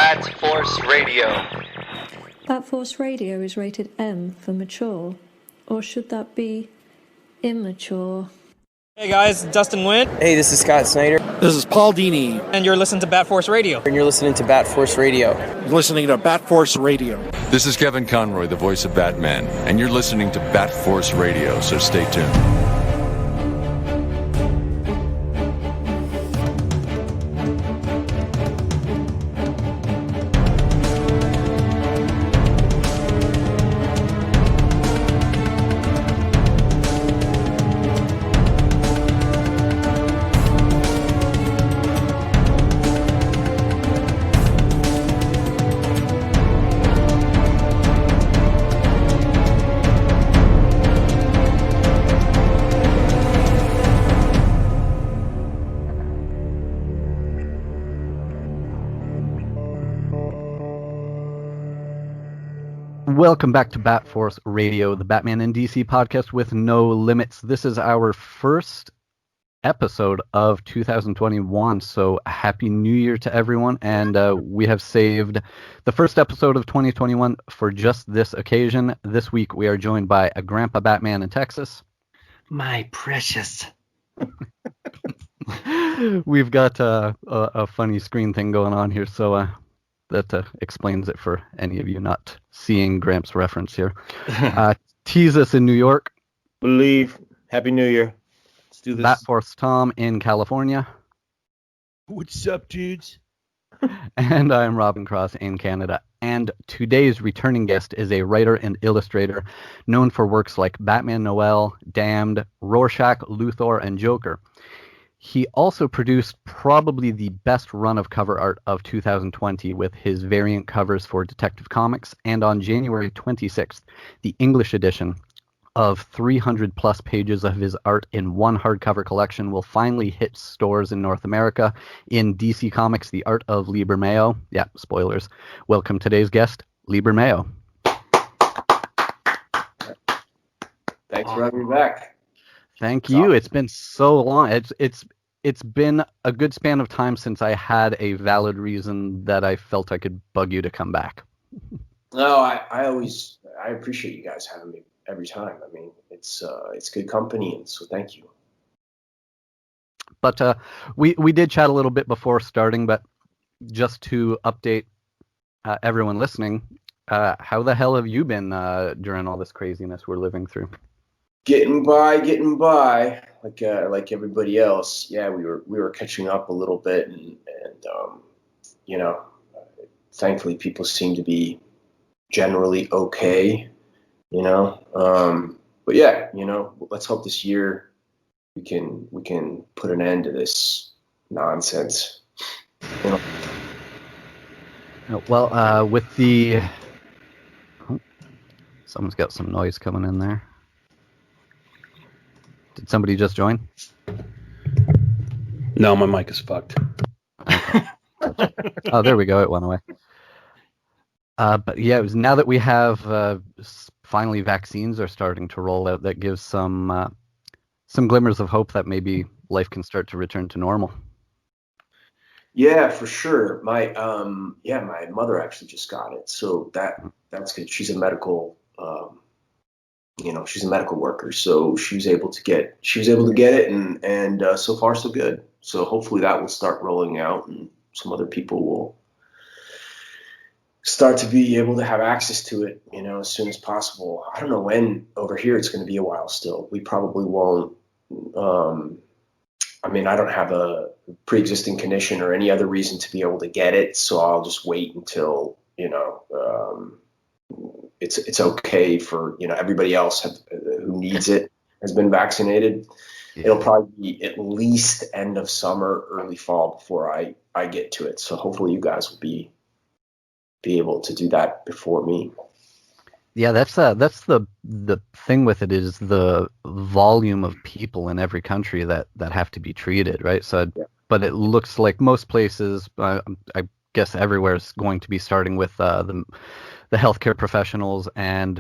Bat Force Radio. Bat Force Radio is rated M for mature, or should that be immature? Hey guys, Dustin Wynn. Hey, this is Scott Snyder. This is Paul Dini. And you're listening to Bat Force Radio. And you're listening to Bat Force Radio. You're listening to Bat Force Radio. This is Kevin Conroy, the voice of Batman, and you're listening to Bat Force Radio, so stay tuned. Welcome back to Bat Force Radio, the Batman and DC podcast with no limits. This is our first episode of 2021, so Happy New Year to everyone. And we have saved the first episode of 2021 for just this occasion. This week we are joined by a Grandpa Batman in Texas. My precious. We've got a funny screen thing going on here, so that explains it for any of you not seeing Gramps' reference here. Tease us in New York. Believe. Happy New Year. Let's do this. Bat Force Tom in California. What's up, dudes? And I'm Robin Cross in Canada. And today's returning guest is a writer and illustrator known for works like Batman Noel, Damned, Rorschach, Luthor, and Joker. He also produced probably the best run of cover art of 2020 with his variant covers for Detective Comics, and on January 26th, the English edition of 300 plus pages of his art in one hardcover collection will finally hit stores in North America in DC Comics, The Art of Lee Bermejo. Yeah, spoilers. Welcome today's guest, Lee Bermejo. Thanks for having me back. Thank you. It's been so long. It's been a good span of time since I had a valid reason that I felt I could bug you to come back. No, I appreciate you guys having me every time. I mean, it's good company, and so thank you. But we did chat a little bit before starting, but just to update everyone listening, how the hell have you been during all this craziness we're living through? Getting by, like everybody else. Yeah, we were catching up a little bit, and thankfully people seem to be generally okay, But yeah, let's hope this year we can put an end to this nonsense. Well, with the someone's got some noise coming in there. Did somebody just join? No, my mic is fucked. Oh, there we go. It went away. But yeah, it was now that we have finally vaccines are starting to roll out, that gives some glimmers of hope that maybe life can start to return to normal. Yeah, for sure. My mother actually just got it, so that's good. She's a medical. She's a medical worker, so she was able to get it, and so far so good. So hopefully that will start rolling out, and some other people will start to be able to have access to it, as soon as possible. I don't know when. Over here, it's going to be a while still. We probably won't. I don't have a pre-existing condition or any other reason to be able to get it, so I'll just wait until it's okay for everybody else who needs it has been vaccinated. Yeah. It'll probably be at least end of summer, early fall before I get to it. So hopefully you guys will be able to do that before me. Yeah, that's the thing with it, is the volume of people in every country that have to be treated, right? So, yeah. But it looks like most places, I guess everywhere, is going to be starting with the healthcare professionals and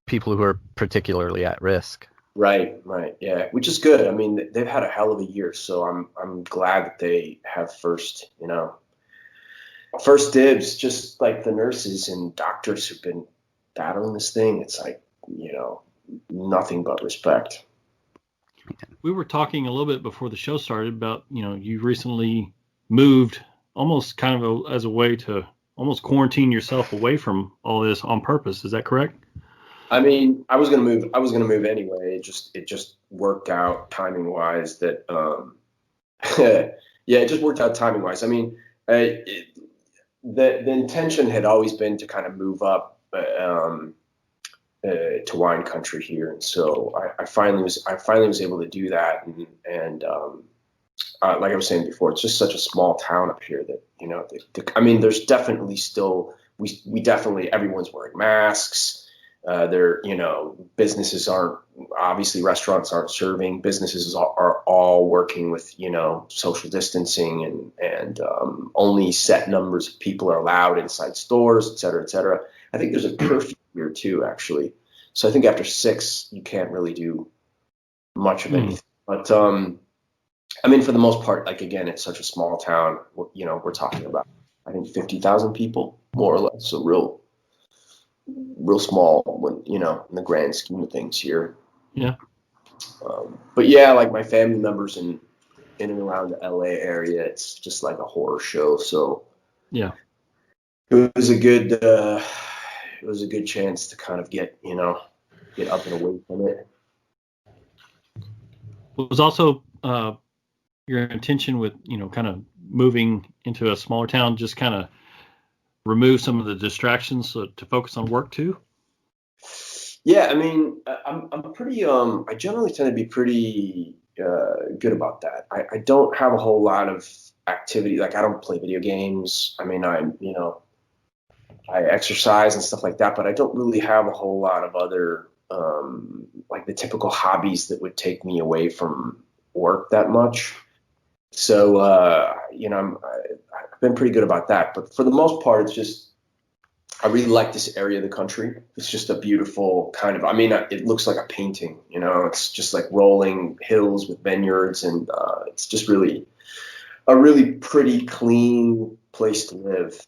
people who are particularly at risk. Right, yeah, which is good. I mean, they've had a hell of a year, so I'm glad that they have first, first dibs, just like the nurses and doctors who've been battling this thing. It's like, nothing but respect. We were talking a little bit before the show started about, you recently moved almost kind of as a way to almost quarantine yourself away from all this on purpose. Is that correct? I mean, I was gonna move anyway. It just worked out timing wise that yeah, it just worked out timing wise. I mean, the intention had always been to kind of move up to wine country here, and so I finally was able to do that, and like I was saying before, it's just such a small town up here that I mean, there's definitely still we definitely everyone's wearing masks. Businesses aren't, obviously restaurants aren't serving. Businesses are all working with social distancing and only set numbers of people are allowed inside stores, et cetera, et cetera. I think there's a curfew here too, actually. So I think after 6, you can't really do much of anything. But I mean, for the most part, like, again, it's such a small town. We're talking about, I think, 50,000 people, more or less. So real small when, in the grand scheme of things here. Yeah. But yeah, like my family members in and around the LA area, it's just like a horror show. So yeah, it was a good chance to kind of get up and away from it. It was also your intention with, kind of moving into a smaller town, just kind of remove some of the distractions to focus on work too? Yeah, I mean, I'm pretty, I generally tend to be pretty good about that. I don't have a whole lot of activity. Like, I don't play video games. I mean, I exercise and stuff like that, but I don't really have a whole lot of other, like the typical hobbies that would take me away from work that much. So, I've been pretty good about that. But for the most part, it's just, I really like this area of the country. It's just a beautiful kind of, I mean, it looks like a painting, it's just like rolling hills with vineyards. And it's just really a really pretty clean place to live,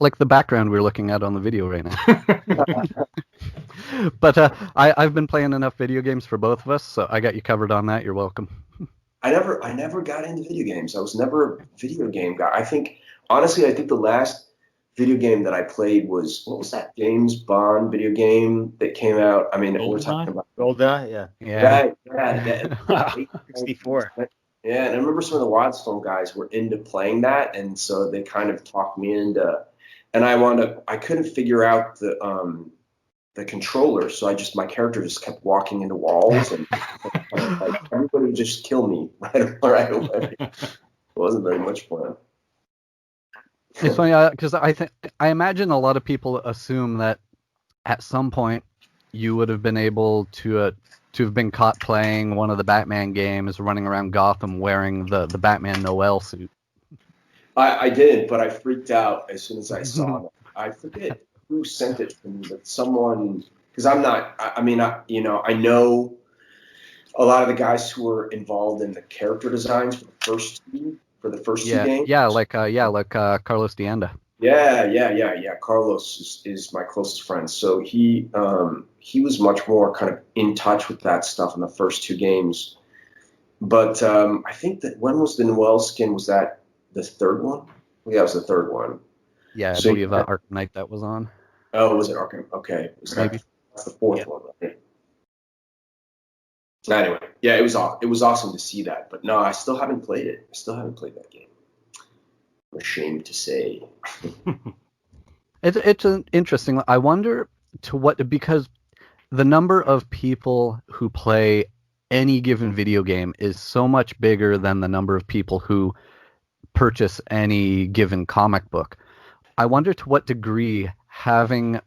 Like the background we're looking at on the video right now. But I've been playing enough video games for both of us, so I got you covered on that. You're welcome. I never got into video games. I was never a video game guy. I think the last video game that I played was, what was that James Bond video game that came out? I mean, we're talking about Golda, yeah. Right, 64. Yeah, and I remember some of the Wildstorm guys were into playing that, and so they kind of talked me into. And I couldn't figure out the controller, so my character just kept walking into walls, and like, everybody would just kill me right away. It wasn't very much fun. It's funny because I imagine a lot of people assume that at some point you would have been able to have been caught playing one of the Batman games, running around Gotham wearing the Batman Noel suit. I did, but I freaked out as soon as I saw it. I forget who sent it to me, but someone, because I know a lot of the guys who were involved in the character designs for the first two games. Yeah, like Carlos Dianda. Yeah. Carlos is my closest friend, so he was much more kind of in touch with that stuff in the first 2 games. But I think that, when was the Noel skin? Was that the 3rd one? Yeah, it was the 3rd one. Yeah, I believe Arkham Knight that was on. Oh, was it Arkham? Okay. Maybe. That's the 4th one, right? Anyway, yeah, it was awesome to see that. But no, I still haven't played it. I still haven't played that game. I'm ashamed to say. It's an interesting. I wonder because the number of people who play any given video game is so much bigger than the number of people who purchase any given comic book. I wonder to what degree having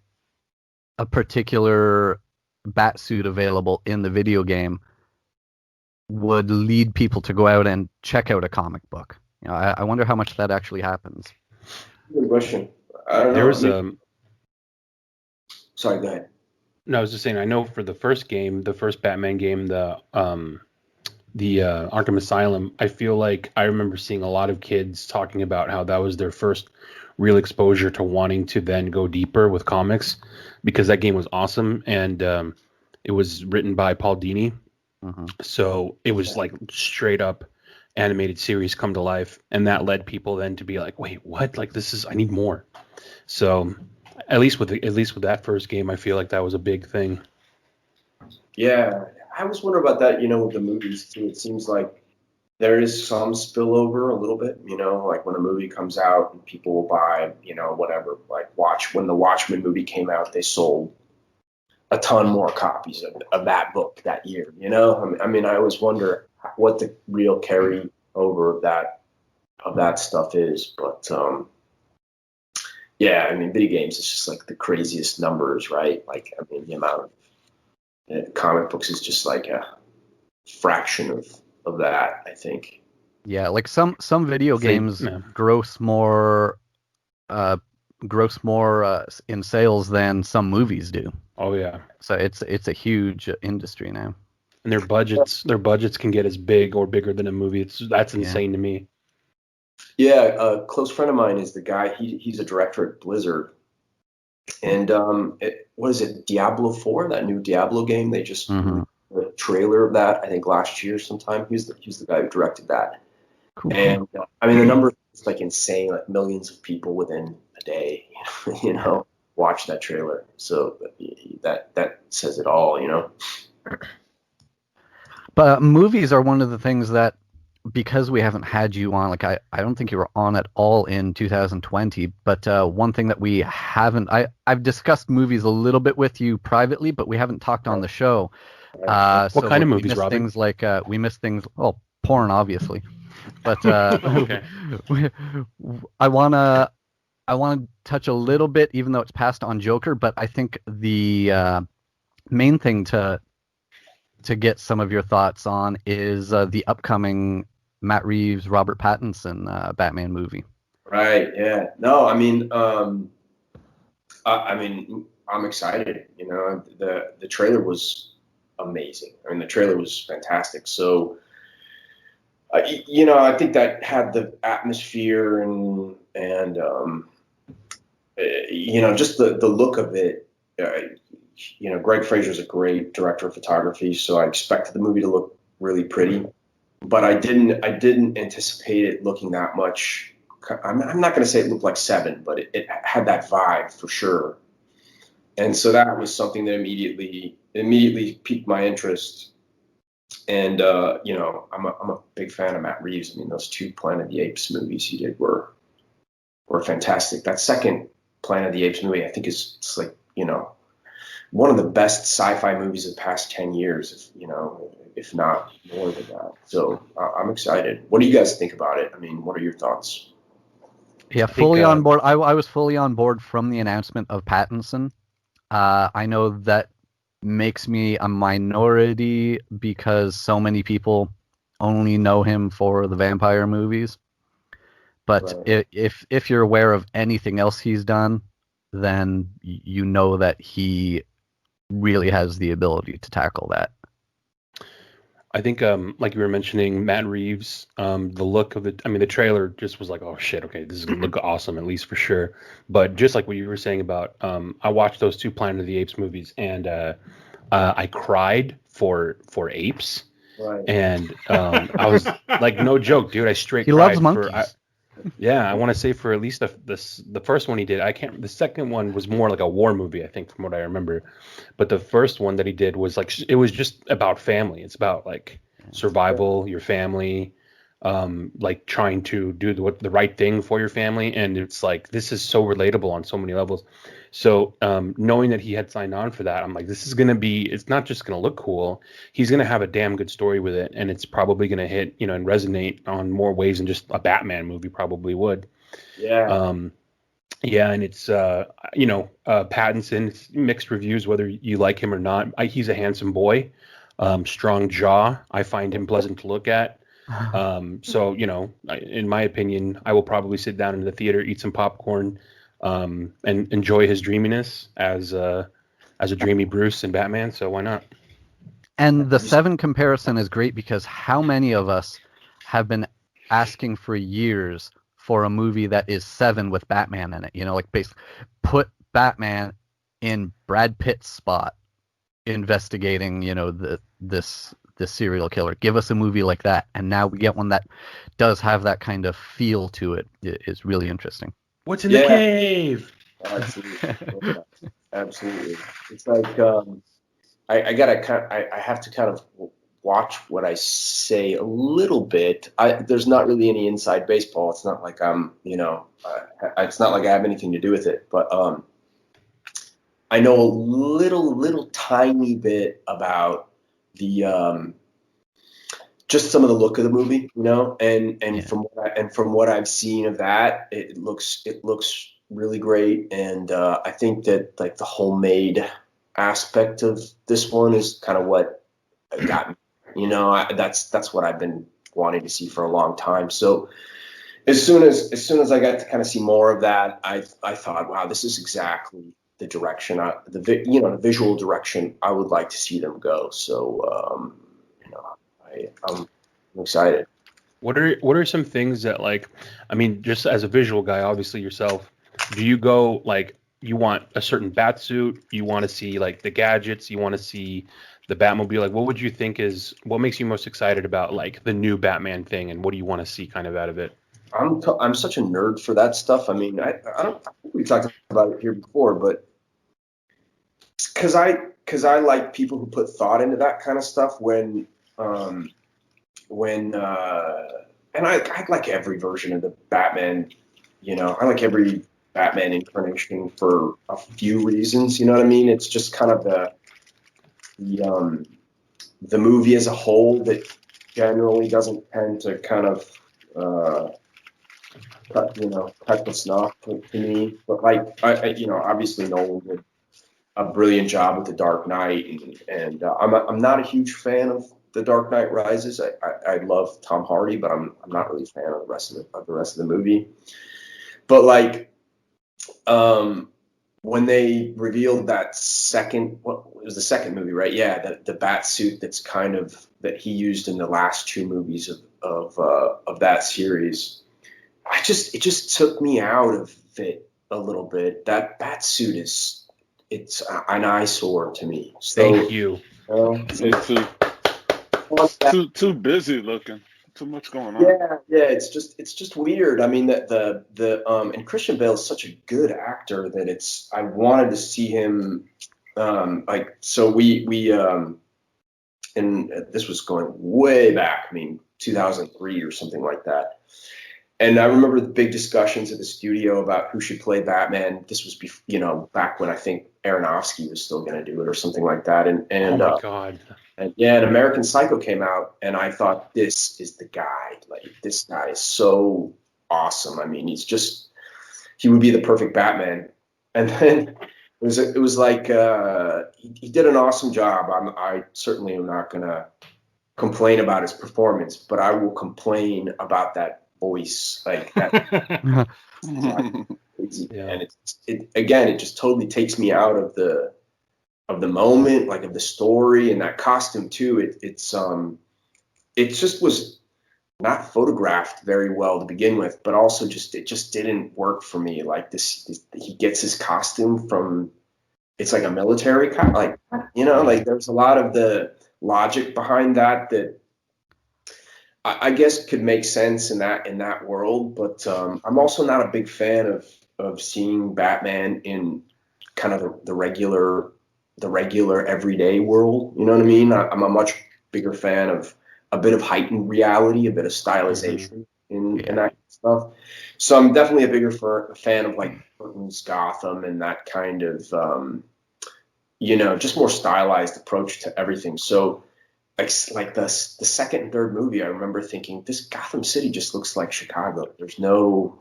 a particular bat suit available in the video game would lead people to go out and check out a comic book. I wonder how much that actually happens. Good question. I don't know. Sorry, go ahead. No, I was just saying, I know for the first game, the first Batman game, the Arkham Asylum, I feel like I remember seeing a lot of kids talking about how that was their first real exposure to wanting to then go deeper with comics, because that game was awesome, and it was written by Paul Dini. So it was like straight up animated series come to life, and that led people then to be like, wait, what? Like, this is, I need more. So at least with that first game, I feel like that was a big thing. Yeah, I was wondering about that, with the movies too. It seems like there is some spillover a little bit, like when a movie comes out and people will buy, whatever, like when the Watchmen movie came out, they sold a ton more copies of that book that year, I mean, I always wonder what the real carry over of that stuff is, but yeah, I mean, video games is just like the craziest numbers, right? Like, I mean, the amount of comic books is just like a fraction of that, I think. Yeah, like some video games gross more in sales than some movies do. Oh yeah. So it's a huge industry now. And their budgets can get as big or bigger than a movie. That's insane to me. Yeah, a close friend of mine is the guy. He's a director at Blizzard, and what is it, Diablo 4? That new Diablo game. They just released a trailer of that, I think last year sometime. He's the guy who directed that. Cool. And I mean, the number is like insane. Like millions of people within a day, watch that trailer. So that says it all, But movies are one of the things that, because we haven't had you on, like I don't think you were on at all in 2020, but one thing that we haven't, I've discussed movies a little bit with you privately, but we haven't talked on the show. What kind of movies, Robin? Things like, we miss things, porn, obviously. But okay. I want to touch a little bit, even though it's passed on Joker, but I think the main thing to get some of your thoughts on is the upcoming Matt Reeves, Robert Pattinson Batman movie. Right. Yeah. No, I mean, I'm excited. The trailer was amazing. I mean, the trailer was fantastic. So, I think that had the atmosphere and just the look of it. Greg Fraser's a great director of photography, so I expected the movie to look really pretty, but I didn't anticipate it looking that much. I'm not going to say it looked like Seven, but it had that vibe for sure. And so that was something that immediately piqued my interest. And I'm a big fan of Matt Reeves. I mean, those two Planet of the Apes movies he did were fantastic. That second Planet of the Apes movie, I think, is like one of the best sci-fi movies of the past 10 years, if not more than that. So I'm excited. What do you guys think about it? I mean, what are your thoughts? Yeah, fully on board. I was fully on board from the announcement of Pattinson. I know that makes me a minority because so many people only know him for the vampire movies. But right. if you're aware of anything else he's done, then you know that he really has the ability to tackle that. I think, like you were mentioning, Matt Reeves, the look of it, I mean, the trailer just was like, oh shit, okay, this is going to look awesome, at least for sure. But just like what you were saying about, I watched those two Planet of the Apes movies, and I cried for apes. Right. And I was like, no joke, dude, I straight cried. He loves monkeys. Yeah, I want to say for at least the first one he did. The second one was more like a war movie, I think, from what I remember. But the first one that he did was like, it was just about family. It's about like survival, your family, like trying to do the right thing for your family. And it's like, this is so relatable on so many levels. So knowing that he had signed on for that, I'm like, this is going to be, it's not just going to look cool. He's going to have a damn good story with it. And it's probably going to hit, and resonate on more ways than just a Batman movie probably would. Yeah. Yeah. And it's, Pattinson, it's mixed reviews, whether you like him or not. He's a handsome boy, strong jaw. I find him pleasant to look at. So, in my opinion, I will probably sit down in the theater, eat some popcorn, and enjoy his dreaminess as a dreamy Bruce and Batman. So why not? And the 7 comparison is great because how many of us have been asking for years for a movie that is 7 with Batman in it? You know, like put Batman in Brad Pitt's spot investigating, you know, this serial killer. Give us a movie like that, and now we get one that does have that kind of feel to it. It is really interesting. What's in the cave? Absolutely. Absolutely. It's like I have to kind of watch what I say a little bit. There's not really any inside baseball. It's not like it's not like I have anything to do with it, but I know a little tiny bit about the just some of the look of the movie, you know, and from what I've seen of that, it looks really great, and I think that like the homemade aspect of this one is kind of what got me. You know, that's what I've been wanting to see for a long time. So as soon as I got to kind of see more of that, I thought, wow, this is exactly the direction, the visual direction I would like to see them go. So I'm excited. What are some things that, like, I mean, just as a visual guy, obviously yourself, do you go like, you want a certain bat suit, you want to see like the gadgets, you want to see the Batmobile? Like, what would you think what makes you most excited about like the new Batman thing, and what do you want to see kind of out of it? I'm such a nerd for that stuff. I mean, I think we talked about it here before, but because I like people who put thought into that kind of stuff and I like every version of the Batman. You know, I like every Batman incarnation for a few reasons. You know what I mean? It's just kind of the movie as a whole that generally doesn't tend to kind of cut the snuff to me. But like obviously Nolan did a brilliant job with The Dark Knight, and I'm not a huge fan of The Dark Knight Rises. I love Tom Hardy, but I'm not really a fan of the rest of the movie. But like when they revealed that it was the second movie, right? Yeah, the bat suit that's kind of that he used in the last 2 movies of that series. It just took me out of it a little bit. That bat suit it's an eyesore to me. So, Thank you. Too busy looking. Too much going on. Yeah. It's just weird. I mean, and Christian Bale is such a good actor that I wanted to see him. And this was going way back. I mean, 2003 or something like that. And I remember the big discussions at the studio about who should play Batman. This was, back when I think Aronofsky was still going to do it or something like that. And oh my God. And American Psycho came out, and I thought, this is the guy. Like, this guy is so awesome. I mean, he would be the perfect Batman. And then it was like he did an awesome job. I certainly am not going to complain about his performance, but I will complain about that voice, like that. Yeah. And it just totally takes me out of the moment, like of the story, and that costume too. It just was not photographed very well to begin with, but also it just didn't work for me. Like this he gets his costume from, it's like a military like, like there's a lot of the logic behind that I guess could make sense in that world, but I'm also not a big fan of seeing Batman in kind of the regular everyday world. You know what I mean? I'm a much bigger fan of a bit of heightened reality, a bit of stylization in that kind of stuff. So I'm definitely a bigger fan of like Burton's Gotham and that kind of just more stylized approach to everything. So like the second and third movie, I remember thinking, this Gotham City just looks like Chicago. There's no,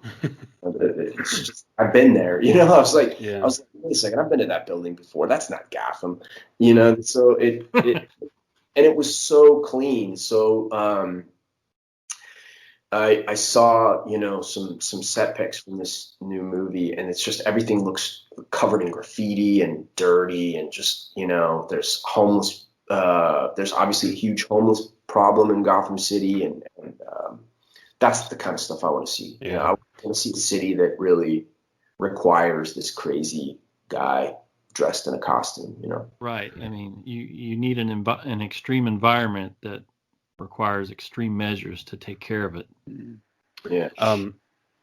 it's just, I've been there, I was like, wait a second, I've been to that building before. That's not Gotham, So and it was so clean. So I saw some set pics from this new movie, and it's just everything looks covered in graffiti and dirty, and just there's homeless There's obviously a huge homeless problem in Gotham City, and that's the kind of stuff I want to see. Yeah. I want to see a city that really requires this crazy guy dressed in a costume. Right. I mean, you need an extreme environment that requires extreme measures to take care of it. Yeah.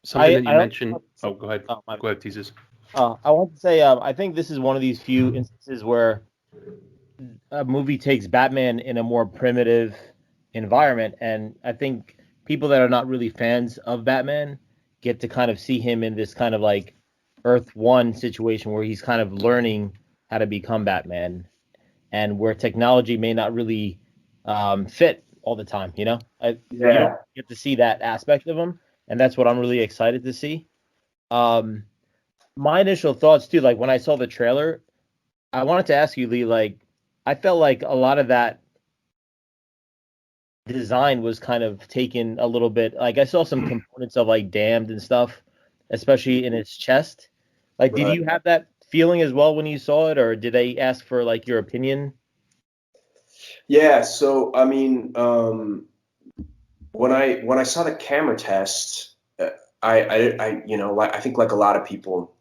Something that you mentioned. Oh, go ahead. Go ahead, Teases. I want to say I think this is one of these few instances where a movie takes Batman in a more primitive environment, and I think people that are not really fans of Batman get to kind of see him in this kind of like Earth 1 situation where he's kind of learning how to become Batman, and where technology may not really fit all the time, you don't get to see that aspect of him, and that's what I'm really excited to see. My initial thoughts too, like when I saw the trailer, I wanted to ask you, Lee, like I felt like a lot of that design was kind of taken a little bit. Like I saw some components of like Damned and stuff, especially in his chest. Like, did you have that feeling as well when you saw it, or did they ask for like your opinion? Yeah. So I mean, when I saw the camera test, I think like a lot of people,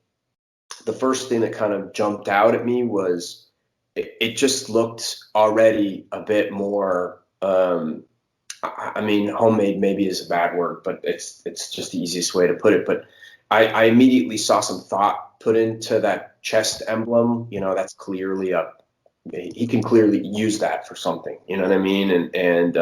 the first thing that kind of jumped out at me was it just looked already a bit more. I mean, homemade maybe is a bad word, but it's just the easiest way to put it. But I immediately saw some thought put into that chest emblem. That's clearly he can clearly use that for something. You know what I mean? And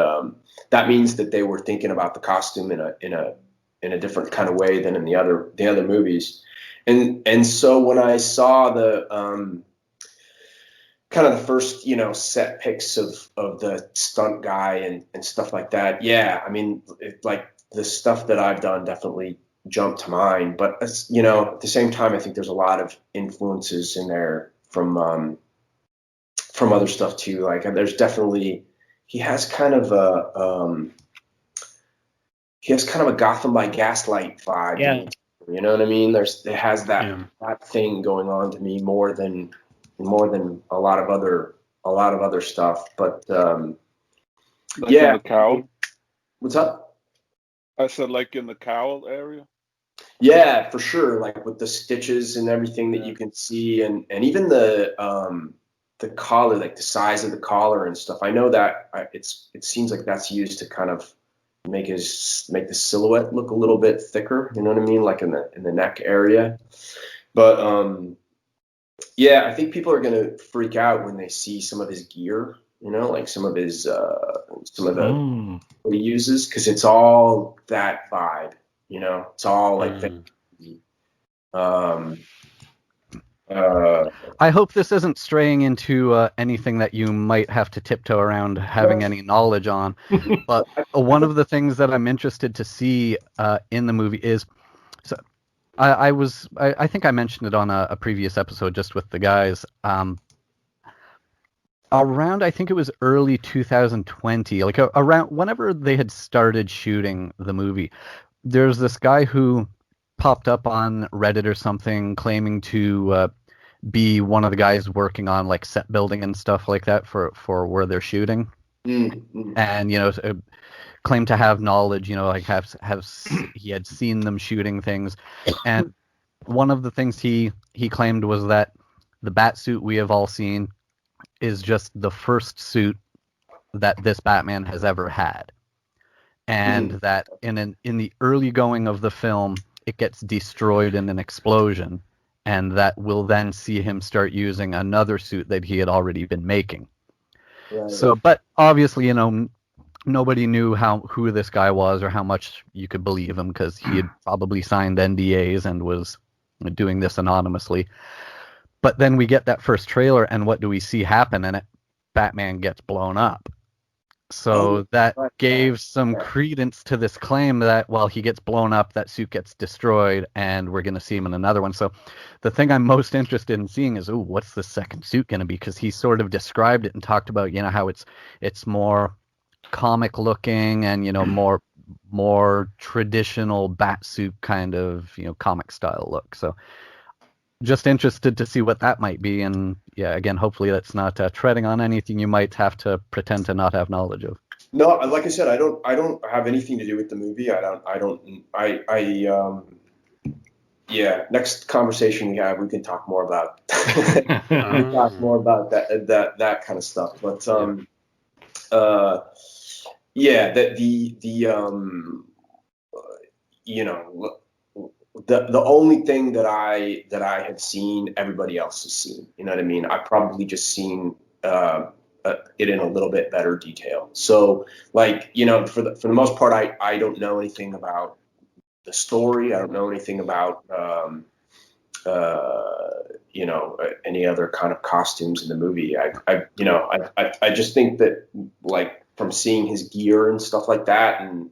that means that they were thinking about the costume in a different kind of way than in the other movies. And so when I saw the kind of the first, set pics of the stunt guy and stuff like that. Yeah. I mean, like the stuff that I've done definitely jumped to mind, but at the same time, I think there's a lot of influences in there from other stuff too. Like there's definitely, he has kind of a Gotham by Gaslight vibe. Yeah. You know what I mean? It has that thing going on to me more than a lot of other stuff. But in the cowl. What's up? I said like in the cowl area. Yeah, for sure. Like with the stitches and everything that you can see, and even the collar, like the size of the collar and stuff. I know that it seems like that's used to kind of make the silhouette look a little bit thicker. You know what I mean? Like in the neck area. But yeah, I think people are gonna freak out when they see some of his gear. Like some of his what he uses, because it's all that vibe. It's all like I hope this isn't straying into anything that you might have to tiptoe around having any knowledge on. But one of the things that I'm interested to see in the movie is, so I think I mentioned it on a previous episode just with the guys. Around, I think it was early 2020, like around whenever they had started shooting the movie, there's this guy who popped up on Reddit or something claiming to be one of the guys working on like set building and stuff like that for where they're shooting. Mm-hmm. And claimed to have knowledge, like he had seen them shooting things. And one of the things he claimed was that the bat suit we have all seen is just the first suit that this Batman has ever had. And that in the early going of the film, it gets destroyed in an explosion, and that will then see him start using another suit that he had already been making. Right. So, but obviously, nobody knew who this guy was or how much you could believe him, because he had probably signed NDAs and was doing this anonymously. But then we get that first trailer, and what do we see happen in it? Batman gets blown up. So that gave some credence to this claim that, well, he gets blown up, that suit gets destroyed, and we're going to see him in another one. So the thing I'm most interested in seeing is, what's the second suit going to be? Because he sort of described it and talked about, how it's more comic looking and, more traditional bat suit kind of, comic style look. So just interested to see what that might be. And yeah, again, hopefully that's not treading on anything you might have to pretend to not have knowledge of. No, like I said, I don't have anything to do with the movie. Yeah, next conversation we have, we can talk more about that kind of stuff. But yeah, the only thing that I had seen, everybody else has seen. You know what I mean? I probably just seen it in a little bit better detail. So, like, for the most part, I don't know anything about the story. I don't know anything about any other kind of costumes in the movie. I just think that, like, from seeing his gear and stuff like that, and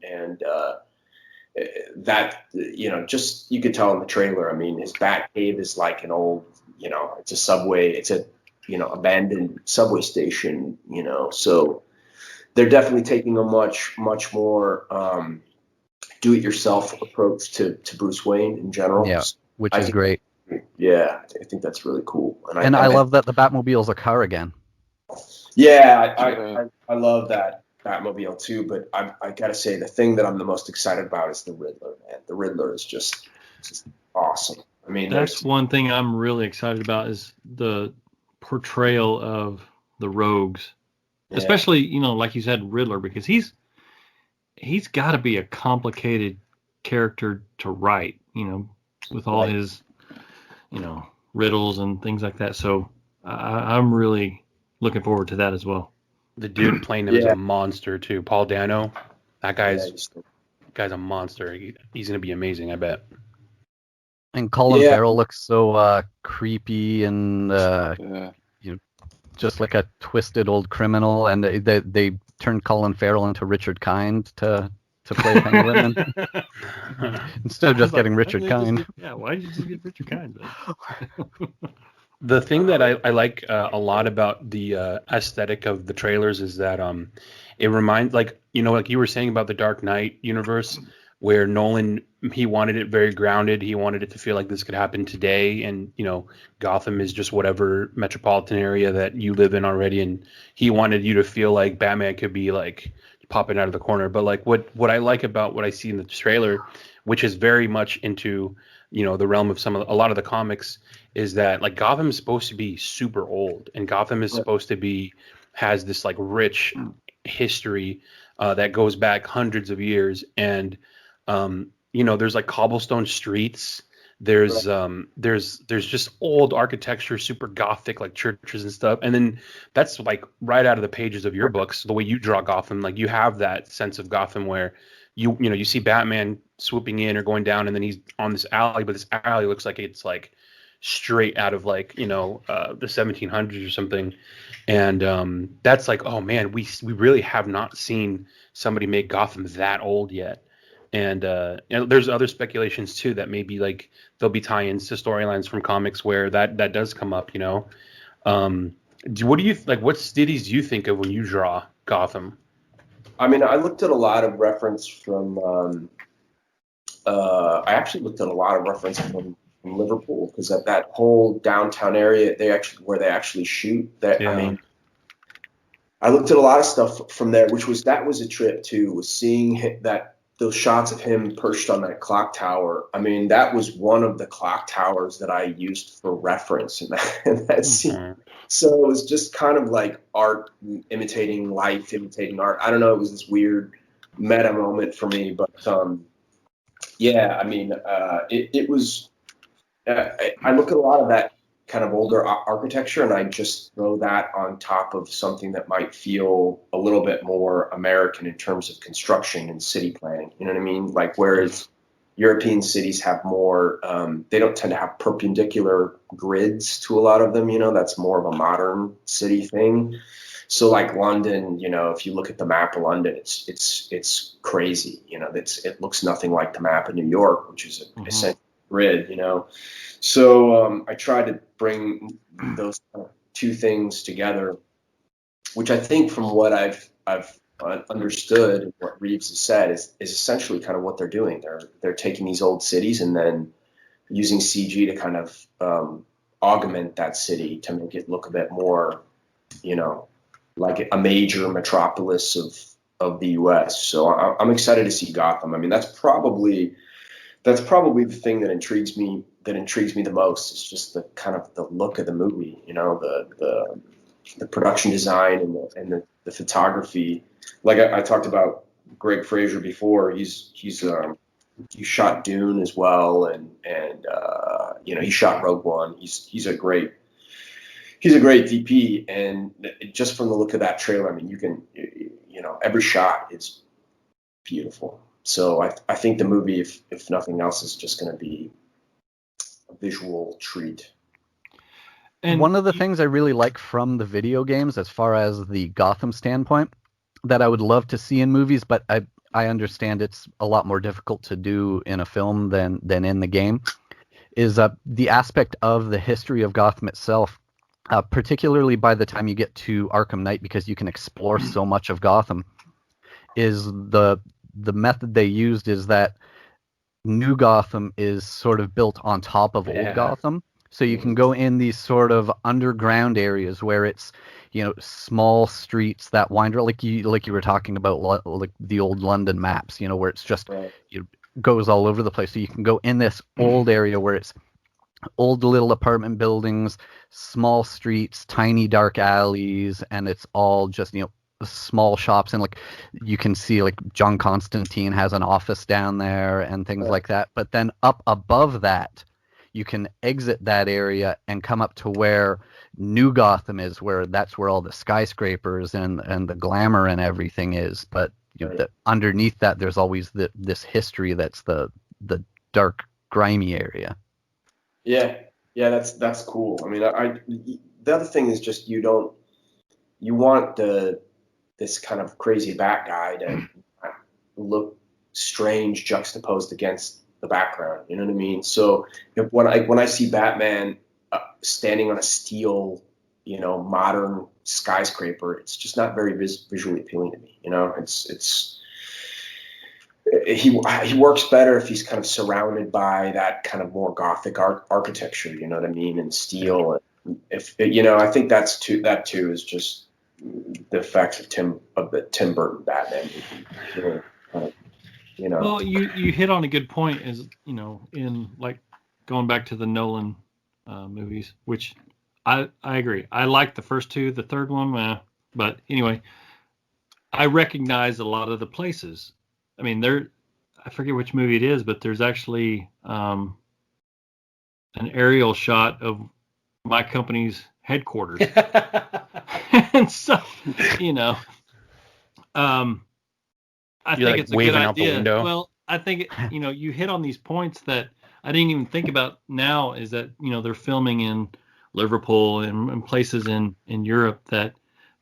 that, just, you could tell in the trailer. I mean, his bat cave is like an old, it's a subway, it's a abandoned subway station, so they're definitely taking a much more do-it-yourself approach to Bruce Wayne in general. Yeah, which is great. Yeah, I think that's really cool. And I love that the Batmobile's a car again. Yeah, I love that Batmobile too, but I gotta say, the thing that I'm the most excited about is the Riddler, man. The Riddler is just awesome. I mean, that's one thing I'm really excited about, is the portrayal of the rogues, especially, like you said, Riddler, because he's got to be a complicated character to write, with all his, riddles and things like that. So I'm really looking forward to that as well. The dude playing him is a monster too. Paul Dano, that guy's a monster. He's gonna be amazing, I bet. And Colin Farrell looks so creepy and just like a twisted old criminal. And they turned Colin Farrell into Richard Kind to play Penguin instead of just getting Richard Kind. Why did you just get Richard Kind? The thing that I like a lot about the aesthetic of the trailers is that it reminds, like you were saying about the Dark Knight universe, where Nolan, he wanted it very grounded. He wanted it to feel like this could happen today, and Gotham is just whatever metropolitan area that you live in already, and he wanted you to feel like Batman could be like popping out of the corner. But like what I like about what I see in the trailer, which is very much into the realm of a lot of the comics, is that like Gotham is supposed to be super old, and Gotham is supposed to has this like rich history that goes back hundreds of years, and there's like cobblestone streets, there's just old architecture, super gothic, like churches and stuff, and then that's like right out of the pages of your books, the way you draw Gotham. Like you have that sense of Gotham where you see Batman swooping in or going down, and then he's on this alley, but this alley looks like it's like straight out of like the 1700s or something, and that's like, oh man, we really have not seen somebody make Gotham that old yet. And there's other speculations too that maybe like there'll be tie-ins to storylines from comics where that does come up. What do you like? What cities do you think of when you draw Gotham? I mean, I looked at a lot of reference from. I actually looked at a lot of reference from Liverpool, because that whole downtown area where they actually shoot. I mean, I looked at a lot of stuff from there, that was a trip too. Was seeing those shots of him perched on that clock tower. I mean, that was one of the clock towers that I used for reference in that scene. So it was just kind of like art imitating life, imitating art. I don't know. It was this weird meta moment for me, but I mean, it was. I look at a lot of that kind of older architecture, and I just throw that on top of something that might feel a little bit more American in terms of construction and city planning. You know what I mean? Like, whereas European cities have more, they don't tend to have perpendicular grids to a lot of them. That's more of a modern city thing. So like London, if you look at the map of London, it's crazy. It looks nothing like the map of New York, which is a essential grid. So I tried to bring those two things together, which I think, from what I've understood and what Reeves has said, is essentially kind of what they're doing. They're taking these old cities and then using CG to kind of augment that city to make it look a bit more, like a major metropolis of the U.S. So I'm excited to see Gotham. I mean, that's probably the thing that intrigues me the most. Is just the kind of the look of the movie, the production design and the photography. Like I talked about Greg Fraser before. He shot Dune as well, and he shot Rogue One. He's a great DP, and just from the look of that trailer, I mean, you can every shot is beautiful. So I think the movie, if nothing else, is just going to be a visual treat. And one of the things I really like from the video games, as far as the Gotham standpoint, that I would love to see in movies, but I understand it's a lot more difficult to do in a film than in the game, is the aspect of the history of Gotham itself, particularly by the time you get to Arkham Knight, because you can explore so much of Gotham. Is the method they used is that New Gotham is sort of built on top of Old Gotham. So you can go in these sort of underground areas where it's, small streets that wind like you were talking about, like the old London maps, where it's just goes all over the place. So you can go in this old area where it's old little apartment buildings, small streets, tiny dark alleys, and it's all just, small shops, and like you can see like John Constantine has an office down there and things like that. But then up above that, you can exit that area and come up to where New Gotham is, that's where all the skyscrapers and the glamour and everything is. But underneath that, there's always this history that's the dark, grimy area. Yeah, that's cool. I mean, the other thing is just you want this kind of crazy bat guy to look strange juxtaposed against the background. You know what I mean? So when I see Batman standing on a steel, modern skyscraper, it's just not very visually appealing to me. He works better if he's kind of surrounded by that kind of more Gothic architecture. You know what I mean? And steel. And I think that too is just the effects of the Tim Burton Batman movie. Well, you hit on a good point, is in like going back to the Nolan movies, which I agree. I like the first two, the third one, but anyway, I recognize a lot of the places. I mean, I forget which movie it is, but there's actually an aerial shot of my company's headquarters. And so, I think it's a good idea. Well, I think, you hit on these points that I didn't even think about now, is that, they're filming in Liverpool and places in Europe that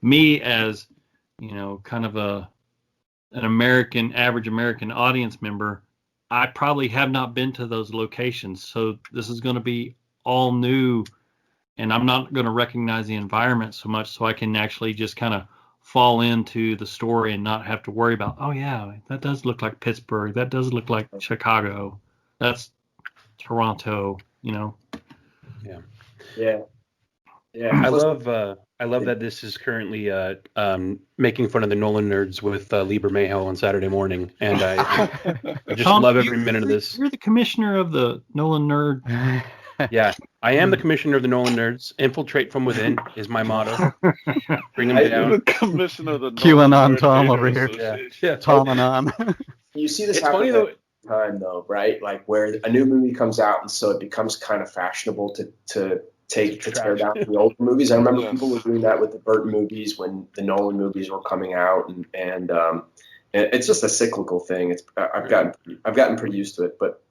me as, kind of an average American audience member, I probably have not been to those locations. So this is going to be all new, and I'm not going to recognize the environment so much, so I can actually just kind of fall into the story and not have to worry about, oh yeah, that does look like Pittsburgh, that does look like Chicago, that's Toronto, Yeah. I love that this is currently making fun of the Nolan nerds with Lee Bermejo on Saturday morning, and I just Tom, love every minute of this. You're the commissioner of the Nolan nerd. Yeah, I am the commissioner of the Nolan nerds. Infiltrate from within is my motto. Bring them down. The commissioner of the QAnon Tom over here. Yeah. Tom and on. You see this happen all the time, though, right? Like where a new movie comes out, and so it becomes kind of fashionable to tear down the old movies. I remember people were doing that with the Burton movies when the Nolan movies were coming out, and it's just a cyclical thing. I've gotten pretty used to it, but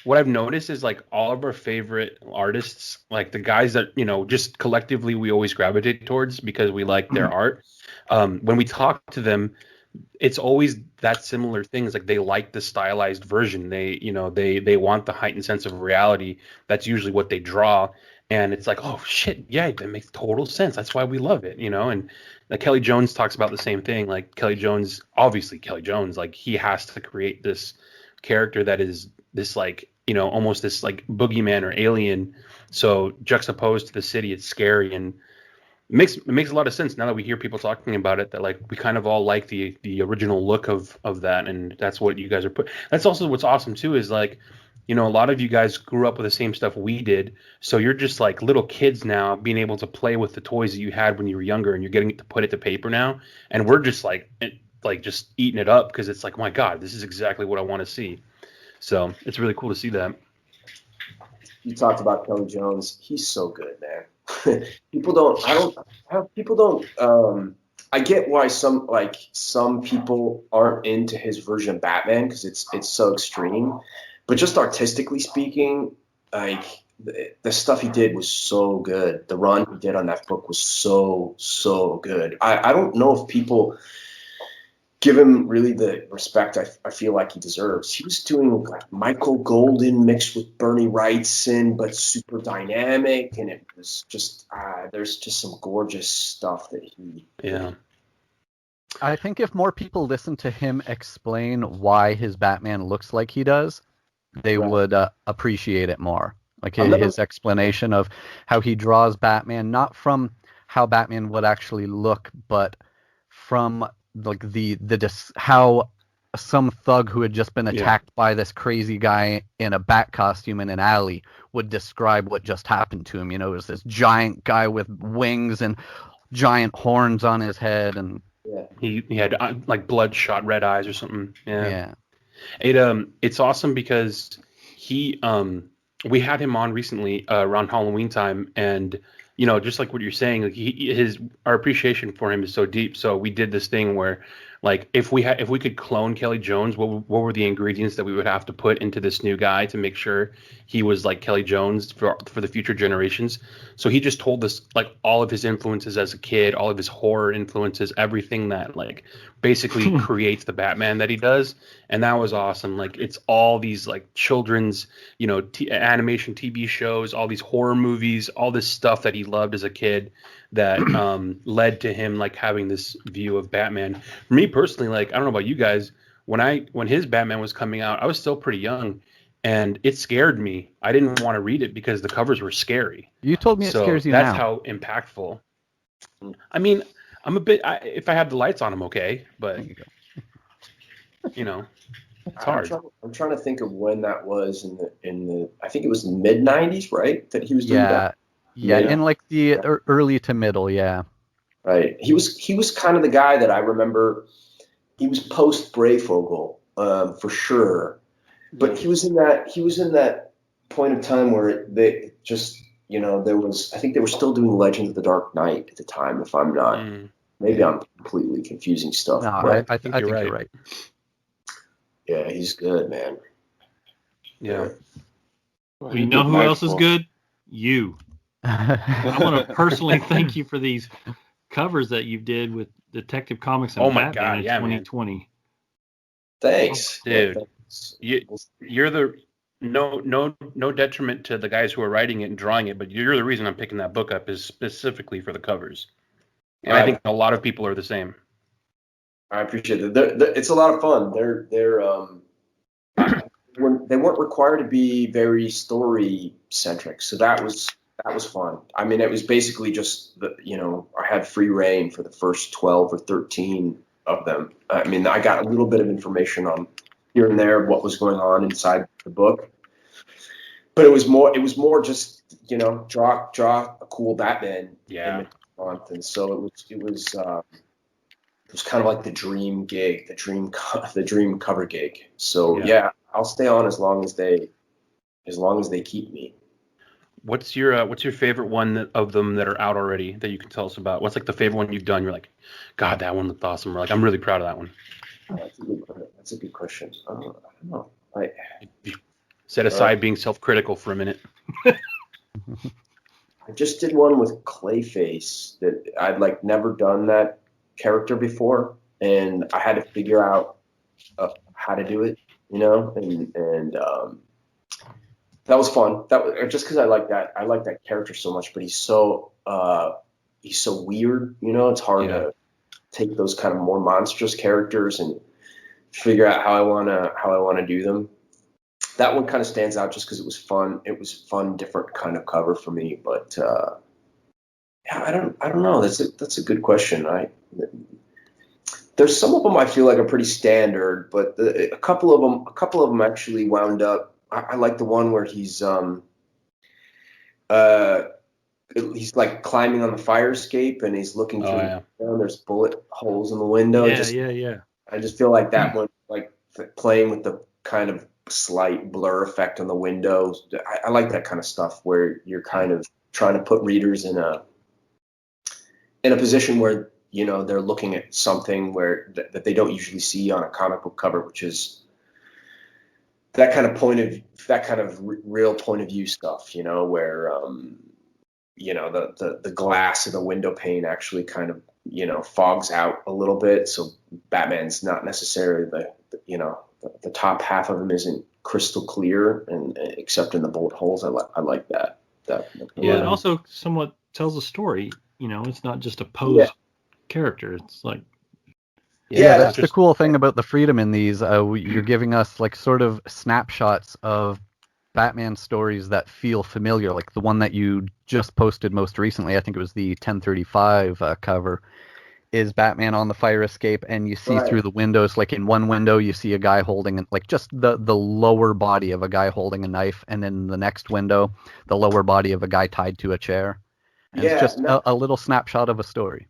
what I've noticed is like all of our favorite artists, like the guys that, just collectively we always gravitate towards because we like their art. When we talk to them, it's always that similar things. Like they like the stylized version. They want the heightened sense of reality. That's usually what they draw. And it's like, oh shit, yeah, that makes total sense. That's why we love it, And like Kelly Jones talks about the same thing. Like Kelly Jones, like he has to create this character that is this like, you know, almost this like boogeyman or alien. So juxtaposed to the city, it's scary, and it makes a lot of sense now that we hear people talking about it, that like we kind of all like the original look of that, and that's what you guys are That's also what's awesome too, is like, you know, a lot of you guys grew up with the same stuff we did, so you're just like little kids now, being able to play with the toys that you had when you were younger, and you're getting to put it to paper now, and we're just like just eating it up, because it's like, my God, this is exactly what I want to see. So it's really cool to see that. You talked about Kelly Jones. He's so good, man. I get why some people aren't into his version of Batman, because it's so extreme, but just artistically speaking, like the stuff he did was so good. The run he did on that book was so good. I don't know if people give him really the respect I feel like he deserves. He was doing like Michael Golden mixed with Bernie Wrightson, but super dynamic, and it was just there's just some gorgeous stuff that he. Yeah. I think if more people listen to him explain why his Batman looks like he does, they would appreciate it more. Like his explanation of how he draws Batman, not from how Batman would actually look, but from like how some thug who had just been attacked by this crazy guy in a bat costume in an alley would describe what just happened to him. You know, it was this giant guy with wings and giant horns on his head, and he had like bloodshot red eyes or something. Yeah. It's awesome because we had him on recently around Halloween time, and you know, just like what you're saying, like our appreciation for him is so deep. So we did this thing where, like, if we could clone Kelly Jones, what were the ingredients that we would have to put into this new guy to make sure he was like Kelly Jones for the future generations? So he just told us like all of his influences as a kid, all of his horror influences, everything that like basically creates the Batman that he does, and that was awesome. Like, it's all these like children's, you know, animation TV shows, all these horror movies, all this stuff that he loved as a kid that led to him like having this view of Batman. For me personally, like, I don't know about you guys, when his Batman was coming out, I was still pretty young, and it scared me. I didn't want to read it because the covers were scary. You told me it scares you now. That's how impactful. I mean, I'm a bit. If I had the lights on, I'm okay, but you know, it's hard. I'm trying to think of when that was in the. I think it was the mid '90s, right? That he was doing that. Yeah, in like the early to middle, yeah. Right. He was kind of the guy that I remember. He was post Brayfogle, for sure, but he was in that point of time where they just, you know, I think they were still doing Legends of the Dark Knight at the time, if I'm not. Maybe I'm completely confusing stuff. No, I think you're right. Yeah, he's good, man. Yeah. Well, you know who else is good? You. I want to personally thank you for these covers that you did with Detective Comics and Batman in 2020. Man. Thanks, dude. You're the no detriment to the guys who are writing it and drawing it, but you're the reason I'm picking that book up, is specifically for the covers. And I think a lot of people are the same. I appreciate it. It's a lot of fun. They weren't required to be very story centric, so that was fun. I mean, it was basically just I had free reign for the first 12 or 13 of them. I mean, I got a little bit of information on here and there of what was going on inside the book, but it was more just, you know, draw a cool Batman image month, and so it was kind of like the dream gig, the dream cover gig. So yeah, I'll stay on as long as they keep me. What's your favorite one of them that are out already that you can tell us about? What's like the favorite one you've done? You're like, God, that one looked awesome. Or like, I'm really proud of that one. That's a good question. I don't know. Set aside being self-critical for a minute. I just did one with Clayface that I'd like never done that character before, and I had to figure out how to do it, you know, and that was fun. That was just because I like that character so much, but he's so weird, you know. It's hard to take those kind of more monstrous characters and figure out how I wanna do them. That one kind of stands out just because it was fun. It was fun, different kind of cover for me. But yeah, I don't know. That's a good question. There's some of them I feel like are pretty standard, but a couple of them actually wound up. I like the one where he's like climbing on the fire escape and he's looking through the window, and there's bullet holes in the window. Yeah. I just feel like that one, like playing with the kind of slight blur effect on the windows. I like that kind of stuff where you're kind of trying to put readers in a position where, you know, they're looking at something where that they don't usually see on a comic book cover, which is that kind of real point of view stuff, you know, where you know, the glass of the window pane actually kind of, you know, fogs out a little bit, so Batman's not necessarily the top half of him isn't crystal clear, and except in the bullet holes. I like that. Yeah, it also somewhat tells a story. You know, it's not just a pose character. It's like that's the cool thing about the freedom in these. You're giving us like sort of snapshots of Batman stories that feel familiar, like the one that you just posted most recently. I think it was the 1035 cover. Is Batman on the fire escape, and you see through the windows, like in one window you see a guy holding like just the lower body of a guy holding a knife, and then the next window the lower body of a guy tied to a chair. And it's just a little snapshot of a story.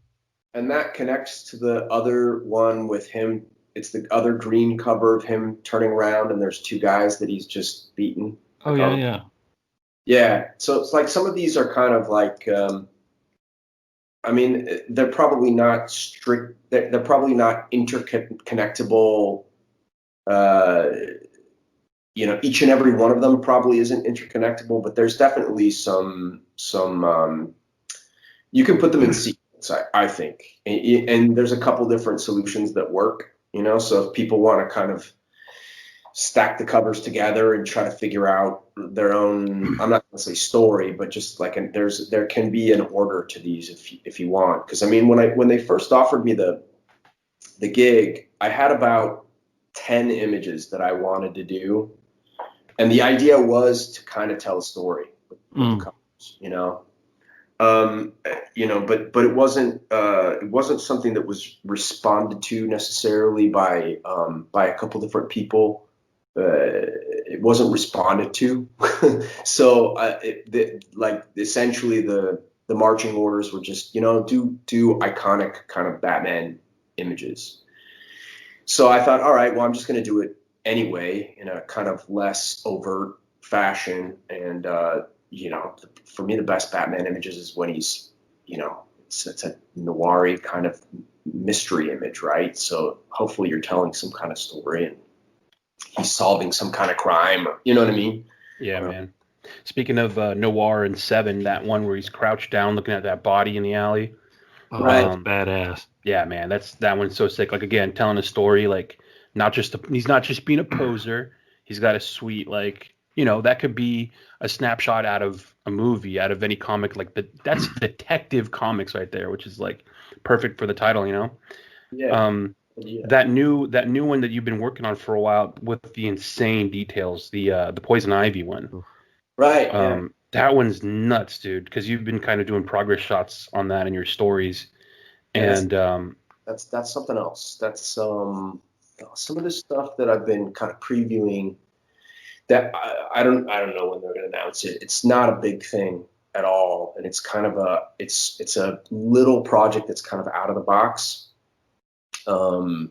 And that connects to the other one with him. It's the other green cover of him turning around, and there's two guys that he's just beaten. Oh, yeah. Yeah, so it's like some of these are kind of like, I mean, they're probably not strict. They're probably not interconnectable. You know, each and every one of them probably isn't interconnectable, but there's definitely some. You can put them in sequence, I think, and there's a couple different solutions that work. You know, so if people want to kind of stack the covers together and try to figure out their own, I'm not going to say story, but just like there can be an order to these if you want. Because I mean, when they first offered me the gig, I had about 10 images that I wanted to do, and the idea was to kind of tell a story with the covers, you know. You know, but it wasn't something that was responded to necessarily by a couple different people. It wasn't responded to, so like essentially the marching orders were just, you know, do iconic kind of Batman images. So I thought, all right, well, I'm just going to do it anyway in a kind of less overt fashion, and you know, for me, the best Batman images is when he's, you know, it's a noir-y kind of mystery image, right? So hopefully you're telling some kind of story and he's solving some kind of crime. You know what I mean? Yeah, man. Speaking of noir and Seven, that one where he's crouched down looking at that body in the alley. Oh, right. Badass. Yeah, man. That one's so sick. Like, again, telling a story, like, he's not just being a poser. He's got a sweet, like, you know, that could be a snapshot out of a movie, out of any comic. Like that's Detective Comics right there, which is like perfect for the title, you know. Yeah. That new one that you've been working on for a while with the insane details, the Poison Ivy one. Right. That one's nuts, dude. Because you've been kind of doing progress shots on that in your stories, and that's something else. That's some of the stuff that I've been kind of previewing. That I don't know when they're going to announce it. It's not a big thing at all, and it's kind of it's a little project that's kind of out of the box. And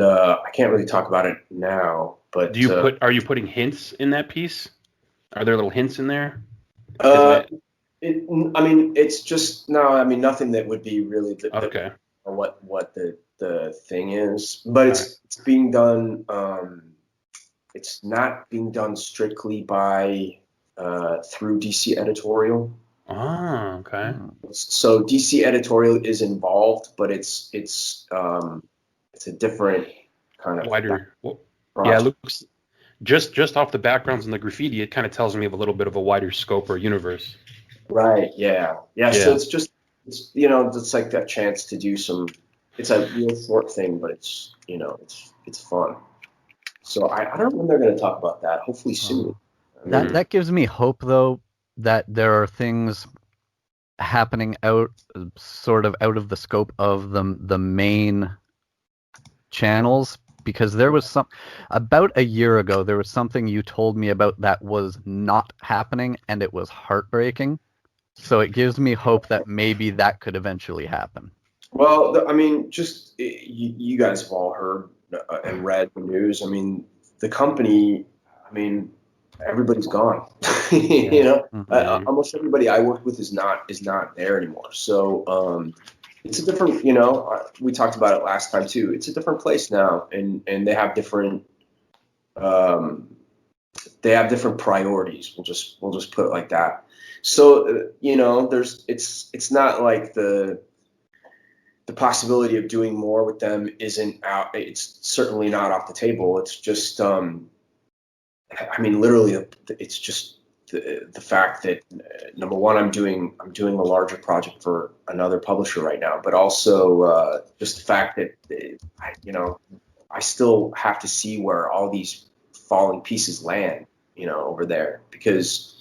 I can't really talk about it now. But are you putting hints in that piece? Are there little hints in there? I mean, it's just nothing that would be really okay. What the thing is, but it's being done. It's not being done strictly by through DC Editorial. Ah, okay. So DC Editorial is involved, but it's a different kind of wider. Yeah, it looks just off the backgrounds and the graffiti, it kind of tells me of a little bit of a wider scope or universe. Right. Yeah. So it's like that chance to do some it's a real short thing, but it's it's fun. So I don't know when they're going to talk about that. Hopefully soon. That gives me hope, though, that there are things happening sort of out of the scope of the main channels, because there was about a year ago, there was something you told me about that was not happening, and it was heartbreaking. So it gives me hope that maybe that could eventually happen. Well, I mean, just you guys have all heard and read the news. I mean, the company, I mean, everybody's gone. You know, almost everybody I worked with is not there anymore. So it's a different, we talked about it last time too. It's a different place now, and they have different priorities. We'll just put it like that. So it's not like the possibility of doing more with them isn't out. It's certainly not off the table. It's just, I mean, literally, it's just the fact that number one, I'm doing a larger project for another publisher right now, but also just the fact that I still have to see where all these falling pieces land, over there, because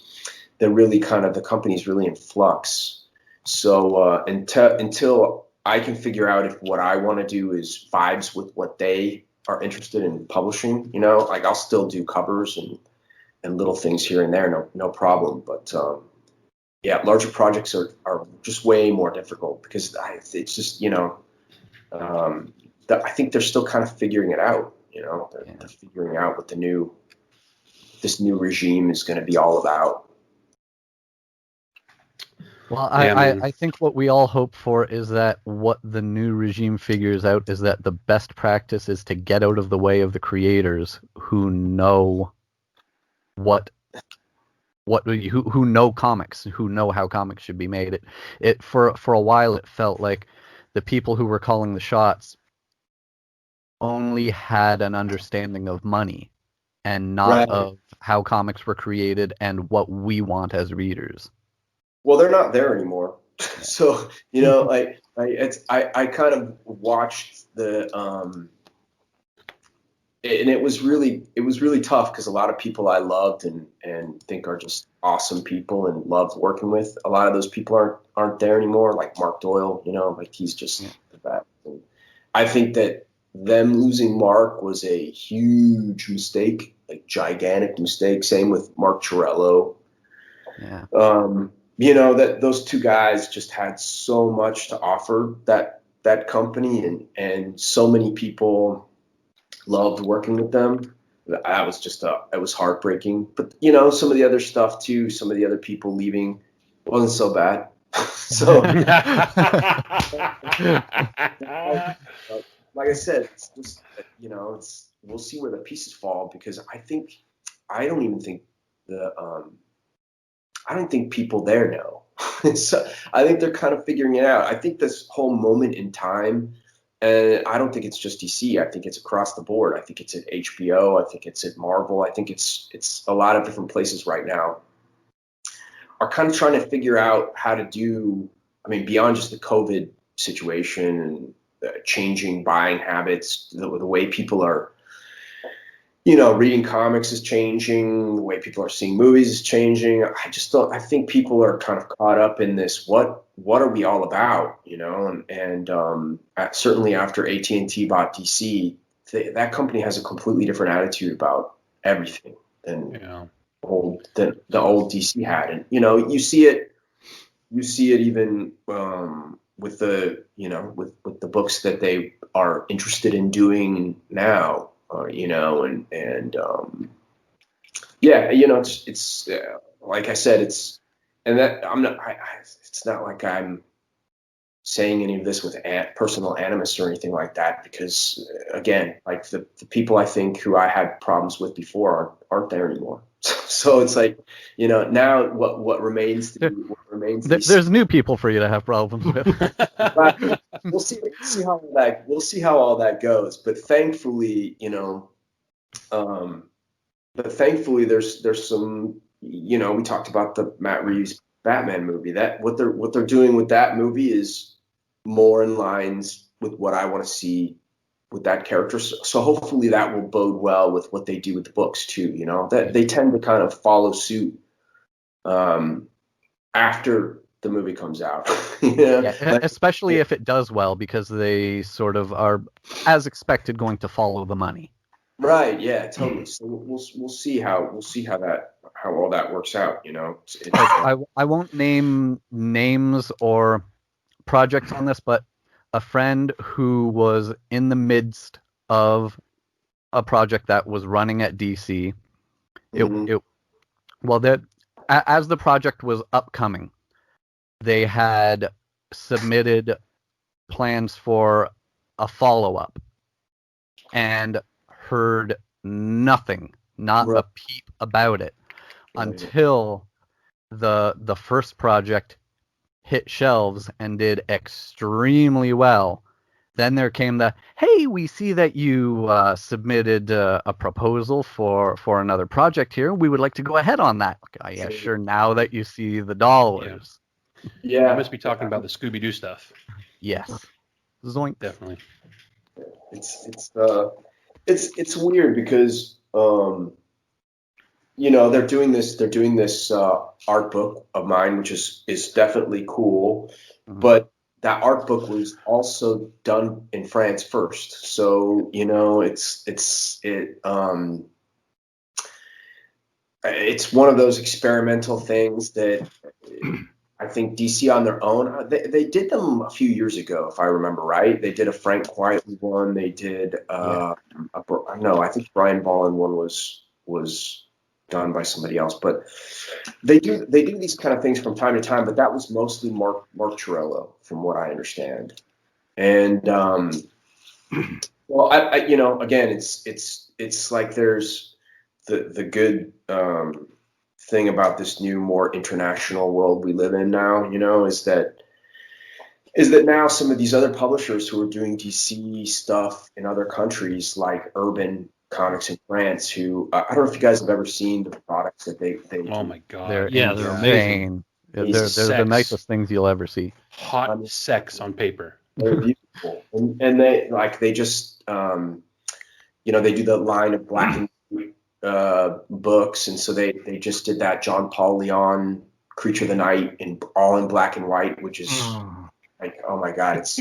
they're really the company's really in flux. So until I can figure out if what I want to do is vibes with what they are interested in publishing, like I'll still do covers and little things here and there, no problem. But larger projects are just way more difficult because it's just I think they're still kind of figuring it out. They're figuring out what this new regime is going to be all about. Well, I think what we all hope for is that what the new regime figures out is that the best practice is to get out of the way of the creators who know who know comics, who know how comics should be made. It for a while it felt like the people who were calling the shots only had an understanding of money and not of how comics were created and what we want as readers. Well, they're not there anymore. So, I kind of watched the, and it was really tough because a lot of people I loved and think are just awesome people and loved working with. A lot of those people aren't there anymore. Like Mark Doyle, like he's just the best. And I think that them losing Mark was a huge mistake, like gigantic mistake. Same with Mark Chiarello. Yeah. That those two guys just had so much to offer that company, and so many people loved working with them. That was just it was heartbreaking. But some of the other stuff too, some of the other people leaving wasn't so bad. So, like I said, it's just we'll see where the pieces fall, because I don't think people there know. So I think they're kind of figuring it out. I think this whole moment in time, and I don't think it's just DC. I think it's across the board. I think it's at HBO. I think it's at Marvel. I think it's a lot of different places right now are kind of trying to figure out how to do, I mean, beyond just the COVID situation and changing buying habits, the way people are, reading comics is changing. The way people are seeing movies is changing. I think people are kind of caught up in this. What are we all about? Certainly after AT&T bought DC, that company has a completely different attitude about everything than the old DC had. And, you see it even with the, with the books that they are interested in doing now. It's like I said, it's not like I'm saying any of this with personal animus or anything like that, because again, like the people I think who I had problems with before aren't there anymore. So it's like, now what remains to be, there's new people for you to have problems with. We'll see how all that goes. But thankfully, there's some, we talked about the Matt Reeves Batman movie. That what they're doing with that movie is more in lines with what I want to see with that character. So hopefully that will bode well with what they do with the books too. You know, that they tend to kind of follow suit after the movie comes out. Yeah, especially if it does well, because they sort of are, as expected, going to follow the money. Right. Yeah. Totally. So we'll see how all that works out. You know, I won't name names or projects on this, but a friend who was in the midst of a project that was running at DC. As the project was upcoming, they had submitted plans for a follow-up and heard nothing, not a peep about it, until the first project hit shelves and did extremely well. Then there came the, hey, we see that you submitted a proposal for another project here. We would like to go ahead on that. Yeah, sure. Now that you see the dollars. Yeah. You must be talking about the Scooby-Doo stuff. Yes. Zoink. Definitely. It's weird because you know, they're doing this art book of mine, which is definitely cool, but that art book was also done in France first. So, you know, it's one of those experimental things that I think DC on their own, they did them a few years ago, if I remember right. They did a Frank Quietly one. They did I think Brian Bolland one was done by somebody else, but they do these kind of things from time to time. But that was mostly Mark Chiarello, from what I understand. And well, I you know, again, it's like there's the good thing about this new, more international world we live in now, you know, is that now some of these other publishers who are doing DC stuff in other countries, like Urban Comics in France, who I don't know if you guys have ever seen the products that they oh my god, they're amazing. They're the nicest things you'll ever see. Hot sex on paper. They're beautiful, and they just you know, they do the line of black and white books, and so they just did that John Paul Leon Creature of the Night all in black and white, which is like, oh my god, it's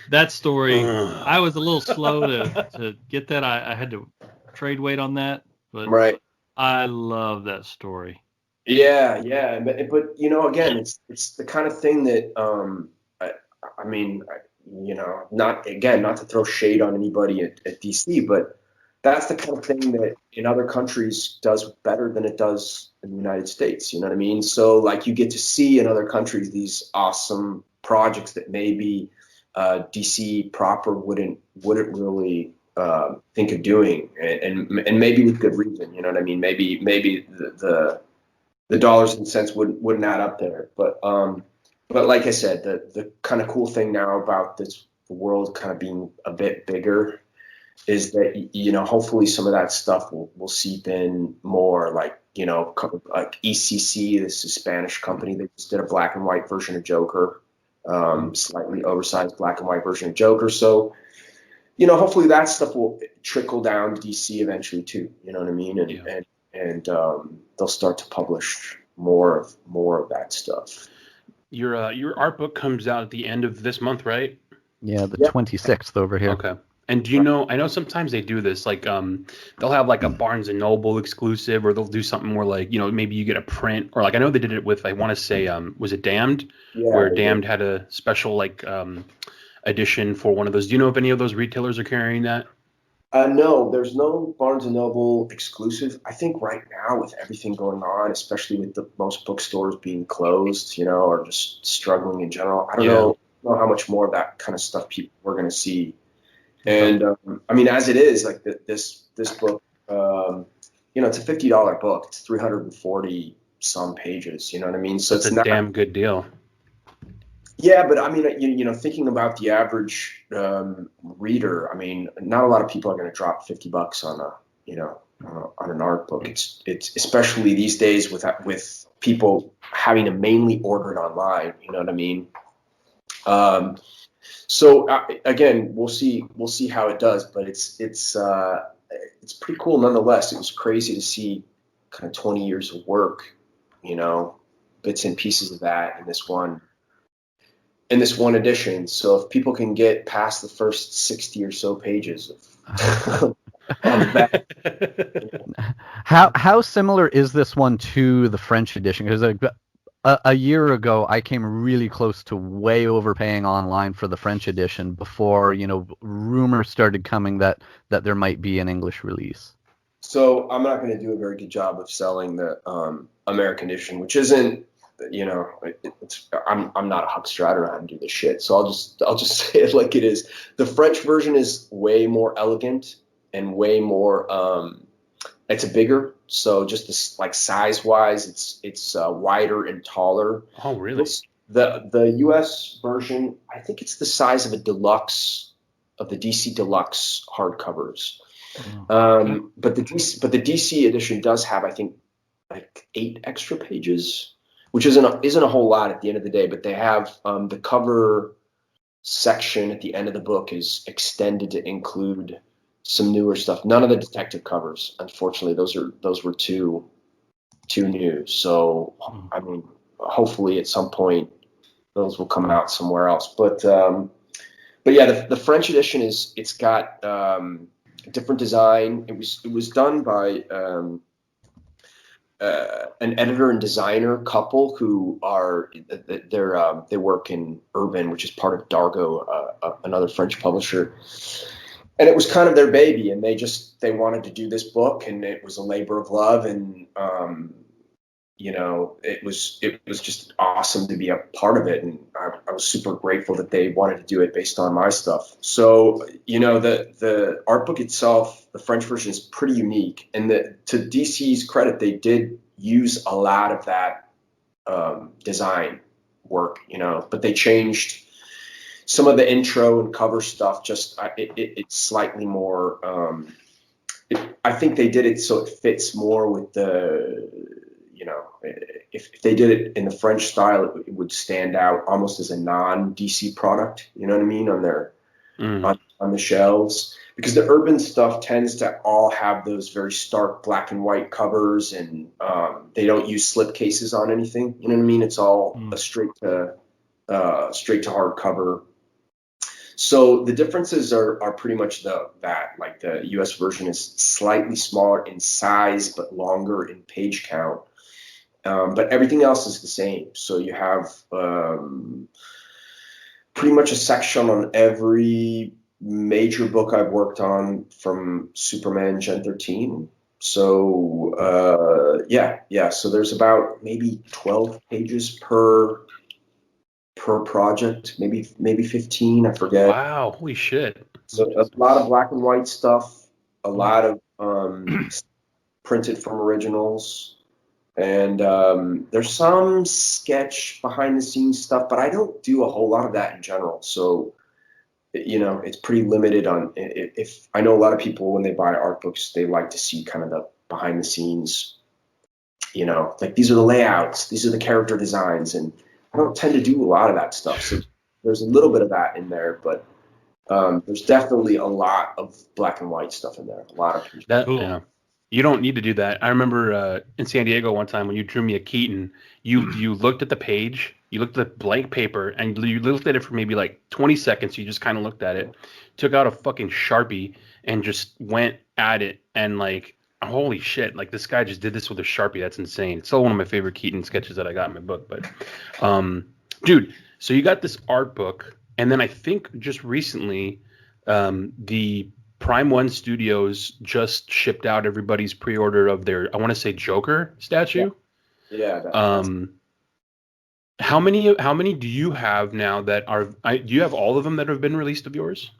that story. I was a little slow to get that. I had to trade weight on that, but I love that story. Yeah, but you know, again, it's the kind of thing that I mean, you know, not to throw shade on anybody at DC, but that's the kind of thing that in other countries does better than it does in the United States. You know what I mean? So like, you get to see in other countries these awesome projects that maybe DC proper wouldn't really think of doing, and maybe with good reason. You know what I mean? Maybe the dollars and cents wouldn't add up there. But like I said, the kind of cool thing now about this world kind of being a bit bigger is that, you know, hopefully some of that stuff will seep in more. Like, you know, like ECC, this is a Spanish company, they just did a black and white version of Joker, slightly oversized black and white version of Joker. So, you know, hopefully that stuff will trickle down to DC eventually too. You know what I mean? And they'll start to publish more of that stuff. Your art book comes out at the end of this month, right? Yeah, the 26th over here. Okay. And do you know, I know sometimes they do this, like they'll have like a Barnes and Noble exclusive, or they'll do something more like, you know, maybe you get a print, or like I know they did it with, I want to say, was it Damned? Yeah, where Damned had a special like edition for one of those. Do you know if any of those retailers are carrying that? No, there's no Barnes and Noble exclusive. I think right now, with everything going on, especially with most bookstores being closed, you know, or just struggling in general, I don't know how much more of that kind of stuff we're going to see. And I mean, as it is, like this book, you know, it's a $50 book. It's 340 some pages. You know what I mean? So it's a damn good deal. Yeah, but I mean, you know, thinking about the average reader, I mean, not a lot of people are going to drop $50 on an art book. It's especially these days with people having to mainly order it online. You know what I mean? So again, we'll see how it does, but it's pretty cool nonetheless. It was crazy to see kind of 20 years of work, bits and pieces of that in this one edition. So if people can get past the first 60 or so pages of on the back. How similar is this one to the French edition? Because a year ago, I came really close to way overpaying online for the French edition before, rumors started coming that there might be an English release. So I'm not going to do a very good job of selling the American edition, which isn't, I'm not a huckster. I don't know how to do this shit. So I'll just say it like it is. The French version is way more elegant and way more. It's bigger. So just this, like size wise, it's wider and taller. Oh, really? The U.S. version, I think it's the size of the DC Deluxe hardcovers. Okay. But the DC edition does have, I think, like 8 extra pages, which isn't a whole lot at the end of the day. But they have the cover section at the end of the book is extended to include some newer stuff. None of the detective covers, unfortunately. Those were too new. So I mean, hopefully at some point those will come out somewhere else. But yeah, the French edition it's got different design. It was done by an editor and designer couple who they work in Urban, which is part of Dargo, another French publisher. And it was kind of their baby, and they wanted to do this book, and it was a labor of love, and it was just awesome to be a part of it, and I was super grateful that they wanted to do it based on my stuff. So the art book itself, the French version, is pretty unique, and to DC's credit, they did use a lot of that design work, but they changed some of the intro and cover stuff. Just it's slightly more. I think they did it so it fits more with the. If they did it in the French style, it would stand out almost as a non-DC product. You know what I mean? On their on the shelves, because the Urban stuff tends to all have those very stark black and white covers, and they don't use slip cases on anything. You know what I mean? It's all a straight to hardcover. So the differences are pretty much that. Like the U.S. version is slightly smaller in size but longer in page count. But everything else is the same. So you have pretty much a section on every major book I've worked on from Superman Gen 13. So yeah. So there's about maybe 12 pages per project, maybe 15, I forget. Wow, holy shit. So a lot of black and white stuff, a lot of printed from originals, and there's some sketch behind the scenes stuff, but I don't do a whole lot of that in general. So it's pretty limited on. If I know a lot of people, when they buy art books, they like to see kind of the behind the scenes, like these are the layouts, these are the character designs, and I don't tend to do a lot of that stuff. So there's a little bit of that in there, but there's definitely a lot of black and white stuff in there. A lot of that. Cool. Yeah. You don't need to do that. I remember in San Diego one time when you drew me a Keaton, you looked at the page, you looked at the blank paper, and you looked at it for maybe like 20 seconds. You just kind of looked at it, took out a fucking Sharpie, and just went at it. And like, holy shit, like this guy just did this with a Sharpie. That's insane. It's still one of my favorite Keaton sketches that I got in my book. But dude, so you got this art book, and then I think just recently the Prime One Studios just shipped out everybody's pre-order of their, I want to say, Joker statue. Yeah. How many do you have now that are? Do you have all of them that have been released of yours?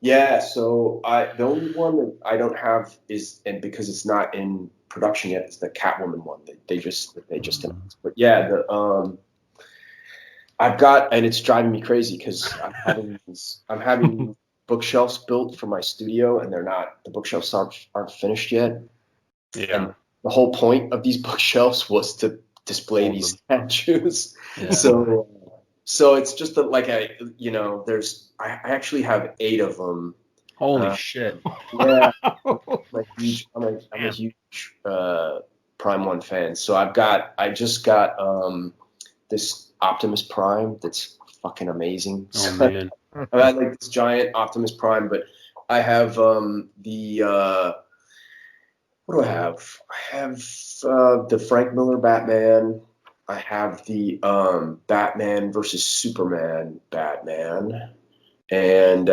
Yeah. So the only one that I don't have is, and because it's not in production yet, is the Catwoman one. They just announced. But yeah, I've got, and it's driving me crazy because I'm having bookshelves built for my studio, and the bookshelves aren't finished yet. Yeah. And the whole point of these bookshelves was to display these statues. Yeah. So So it's just like I actually have 8 of them. Holy shit! Yeah, I'm a huge Prime 1 fan. So I just got this Optimus Prime that's fucking amazing. Oh man, I had like this giant Optimus Prime, but I have the what do I have? I have the Frank Miller Batman. I have the Batman versus Superman Batman, and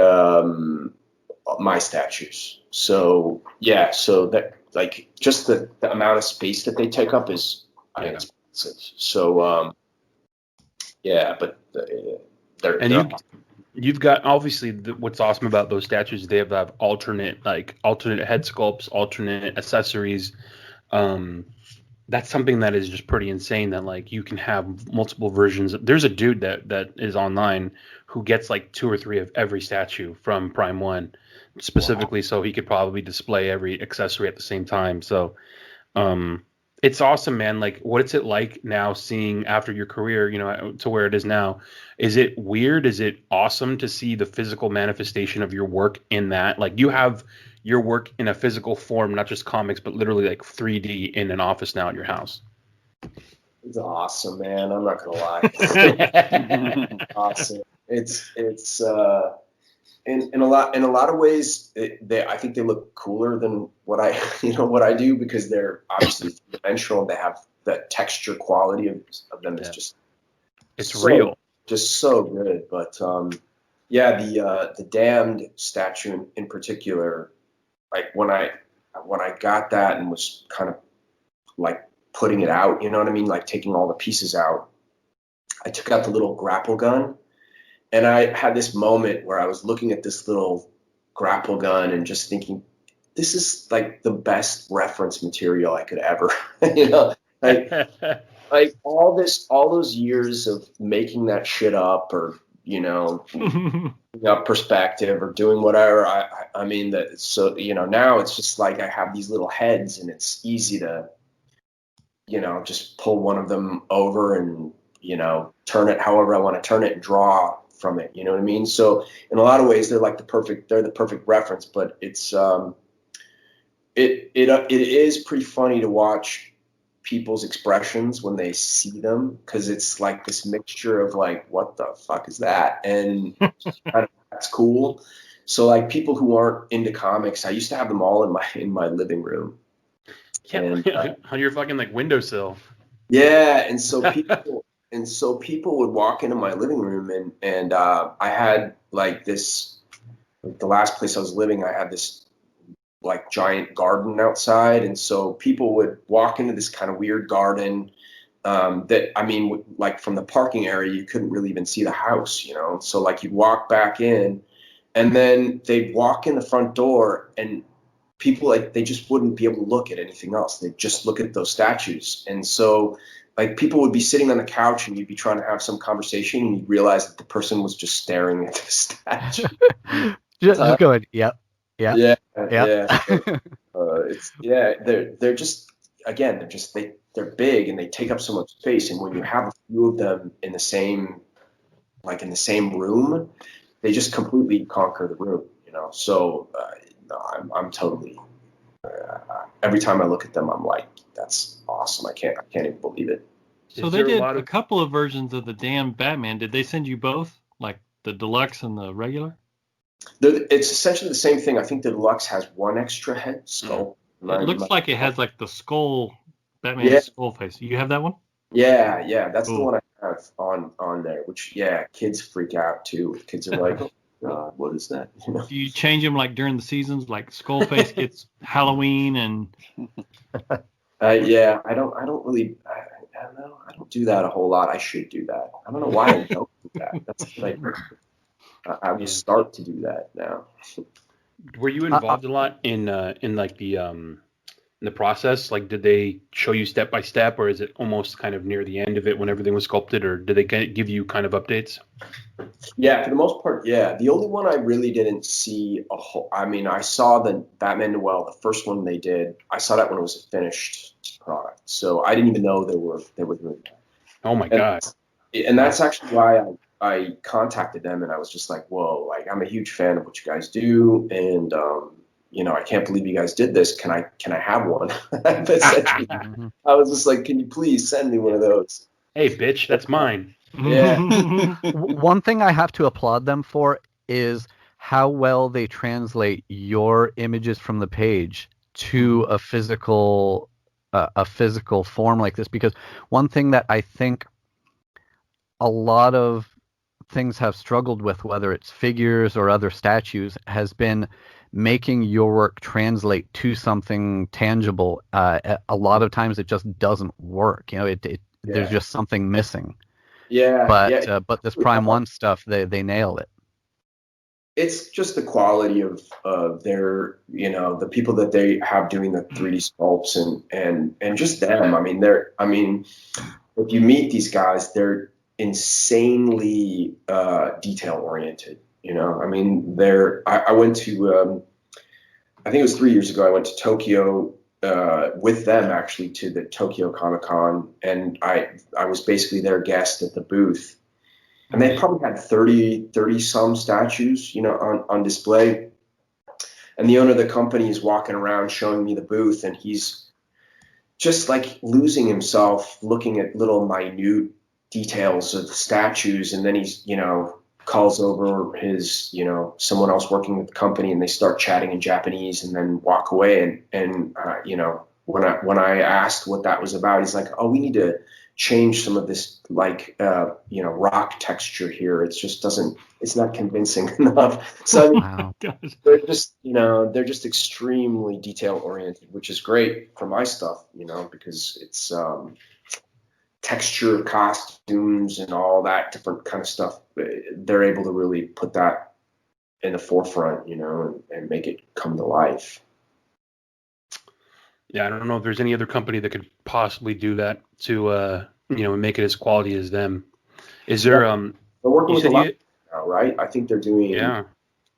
my statues. So yeah, so that like just the amount of space that they take up is expensive. So yeah, but you've got obviously what's awesome about those statues. They have alternate head sculpts, alternate accessories. That's something that is just pretty insane. That like you can have multiple versions. There's a dude that is online who gets like 2 or 3 of every statue from Prime 1, specifically so he could probably display every accessory at the same time. So it's awesome, man. Like, what's it like now seeing after your career, to where it is now? Is it weird? Is it awesome to see the physical manifestation of your work in that? Like, you have your work in a physical form, not just comics, but literally like 3D in an office now at your house. It's awesome, man. I'm not gonna lie. Awesome. It's in a lot of ways, I think they look cooler than what I do, because they're obviously three-dimensional. They have the texture quality of them is just real, just so good. But the Damned statue in particular, like when I got that and was kind of like putting it out, you know what I mean, like taking all the pieces out, I took out the little grapple gun. And I had this moment where I was looking at this little grapple gun and just thinking, this is like the best reference material I could ever, like all those years of making that shit up, or, perspective or doing whatever. I mean that. So, now it's just like I have these little heads and it's easy to, just pull one of them over and, turn it however I want to turn it and draw from it, you know what I mean? So in a lot of ways, they're the perfect reference, but it's it is pretty funny to watch people's expressions when they see them, because it's like this mixture of like, what the fuck is that? And kind of, that's cool. So like people who aren't into comics, I used to have them all in my living room. Yeah, and, on your fucking like windowsill. Yeah, and so people would walk into my living room, and I had like this, like the last place I was living, I had this like giant garden outside. And so people would walk into this kind of weird garden that, I mean, like from the parking area, you couldn't really even see the house, So like you'd walk back in and then they'd walk in the front door, and people, like, they just wouldn't be able to look at anything else. They'd just look at those statues. And so like people would be sitting on the couch and you'd be trying to have some conversation and you'd realize that the person was just staring at the statue. just going, yep. Yeah. They're just, again, they're big and they take up so much space. And when you have a few of them in the same room, they just completely conquer the room, So I'm totally. Every time I look at them, I'm like, that's awesome. I can't even believe it. So they did a couple of versions of the Damned Batman. Did they send you both, like the deluxe and the regular? It's essentially the same thing. I think the deluxe has one extra head skull. It looks like it has like the skull, Batman's skull face. You have that one? Yeah. That's the one I have on there. Which kids freak out too. Kids are like, what is that? Do you change them like during the seasons? Like Skullface gets Halloween and. I don't really. I don't know. I don't do that a whole lot. I should do that. I don't know why I don't do that. That's like. I will start to do that now. Were you involved a lot in like the process? Like, did they show you step by step, or is it almost kind of near the end of it when everything was sculpted, or did they give you kind of updates? Yeah, for the most part, yeah. The only one I really didn't see I saw the Batman Noel, the first one they did. I saw that when it was a finished product, so I didn't even know they were doing that. Oh my god! And that's actually why I contacted them and I was just like, whoa, like I'm a huge fan of what you guys do, and I can't believe you guys did this. Can I have one? I was just like, can you please send me one of those? Hey, bitch, that's mine. Yeah. One thing I have to applaud them for is how well they translate your images from the page to a physical form like this. Because one thing that I think a lot of things have struggled with, whether it's figures or other statues, has been making your work translate to something tangible. A lot of times it just doesn't work. There's just something missing. Yeah. But this Prime 1 stuff, they nail it. It's just the quality of their, the people that they have doing the 3D sculpts and just them. If you meet these guys, they're insanely detail oriented. I went to, I think it was 3 years ago, I went to Tokyo with them actually to the Tokyo Comic-Con, and I was basically their guest at the booth. And they probably had 30 some statues, on display. And the owner of the company is walking around showing me the booth, and he's just like losing himself looking at little minute details of the statues. And then he's, calls over his, someone else working with the company, and they start chatting in Japanese and then walk away. And when I asked what that was about, he's like, oh, we need to change some of this rock texture here. It's just it's not convincing enough. So wow. they're just extremely detail oriented, which is great for my stuff, because it's texture of costumes and all that different kind of stuff. They're able to really put that in the forefront, and make it come to life. Yeah, I don't know if there's any other company that could possibly do that to, make it as quality as them. Is there? They're working with a lot now, right? I think they're doing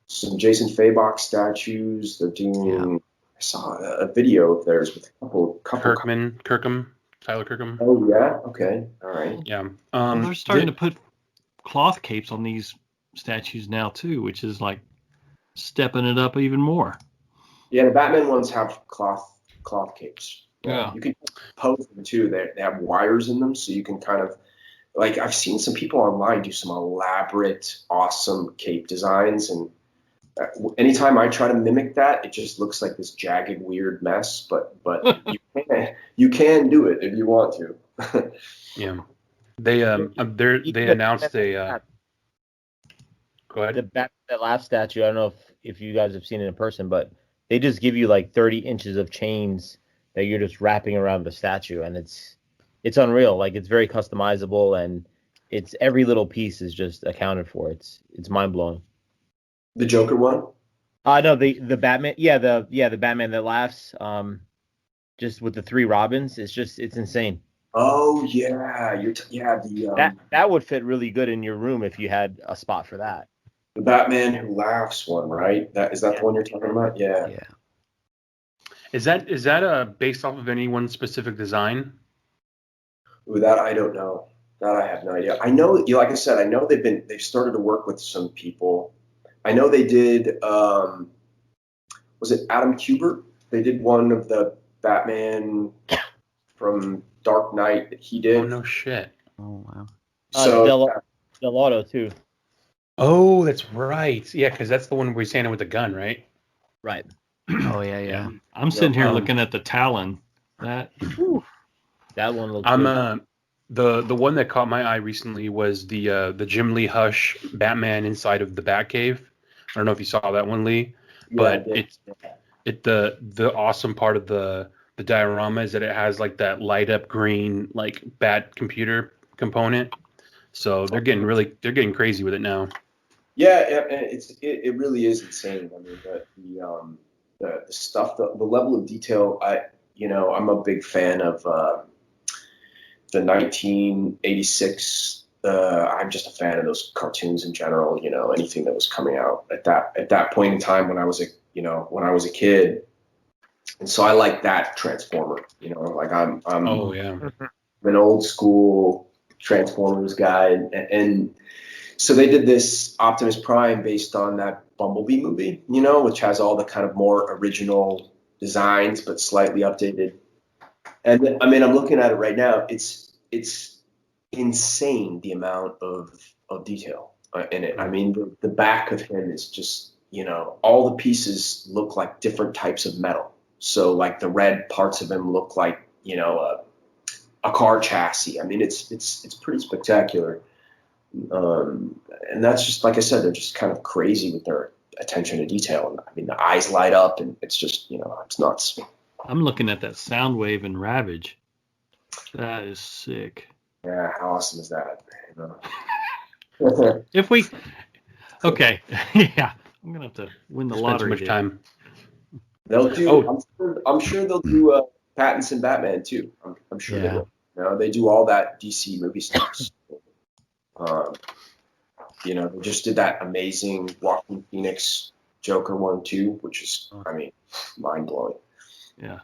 some Jason Fabok statues. They're doing. I saw a video of theirs with a couple. Tyler Kirkham. Oh yeah. Okay. All right. Yeah. They're starting to put cloth capes on these statues now too, which is like stepping it up even more. Yeah, the Batman ones have cloth capes. Yeah. You can pose them too. They have wires in them, so you can kind of I've seen some people online do some elaborate, awesome cape designs, and anytime I try to mimic that, it just looks like this jagged, weird mess. But you can do it if you want to. Yeah. They announced a. Go ahead. That last statue, I don't know if you guys have seen it in person, but they just give you like 30 inches of chains that you're just wrapping around the statue, and it's unreal. Like, it's very customizable, and it's every little piece is just accounted for. It's mind blowing. The Joker one? No, the Batman. Yeah, the Batman that laughs. Just with the 3 Robins, it's insane. Oh yeah, that would fit really good in your room if you had a spot for that. The Batman Who Laughs one, right? Is that the one you're talking about? Yeah. Yeah. Is that based off of any one specific design? Ooh, that I don't know. That I have no idea. I know, like I said, I know they've started to work with some people. I know they did. Was it Adam Kubert? They did one of the Batman from Dark Knight that he did. Oh no shit. Oh wow. So Del Auto too. Oh, that's right. Yeah, because that's the one where he's standing with the gun, right? Right. Oh yeah. I'm sitting here looking at the Talon. That one looks good. The one that caught my eye recently was the Jim Lee Hush Batman inside of the Batcave. I don't know if you saw that one, Lee, but the awesome part of the diorama is that it has like that light up green like bat computer component. So they're getting crazy with it now. Yeah, it really is insane. I mean, the stuff, the level of detail. I'm a big fan of the 1986. I'm just a fan of those cartoons in general. Anything that was coming out at that point in time when I was a kid, and so I like that Transformer. Like I'm an old school Transformers guy, and So they did this Optimus Prime based on that Bumblebee movie, you know, which has all the kind of more original designs but slightly updated. And I mean, I'm looking at it right now. It's insane the amount of detail in it. I mean, the back of him is just, you know, all the pieces look like different types of metal. So like the red parts of him look like, you know, a car chassis. I mean, it's pretty spectacular. And that's just, like I said, they're just kind of crazy with their attention to detail. And I mean, the eyes light up, and it's just, you know, it's nuts. I'm looking at that Soundwave and Ravage. That is sick. Yeah, how awesome is that? You know? If we, okay, yeah, I'm gonna have to win the lottery. Too much time. They'll do. I'm sure they'll do Pattinson Batman too. I'm sure they will. You know, they do all that DC movie stuff. You know, they just did that amazing Joaquin Phoenix Joker 1-2, which is, I mean, mind blowing. Yeah.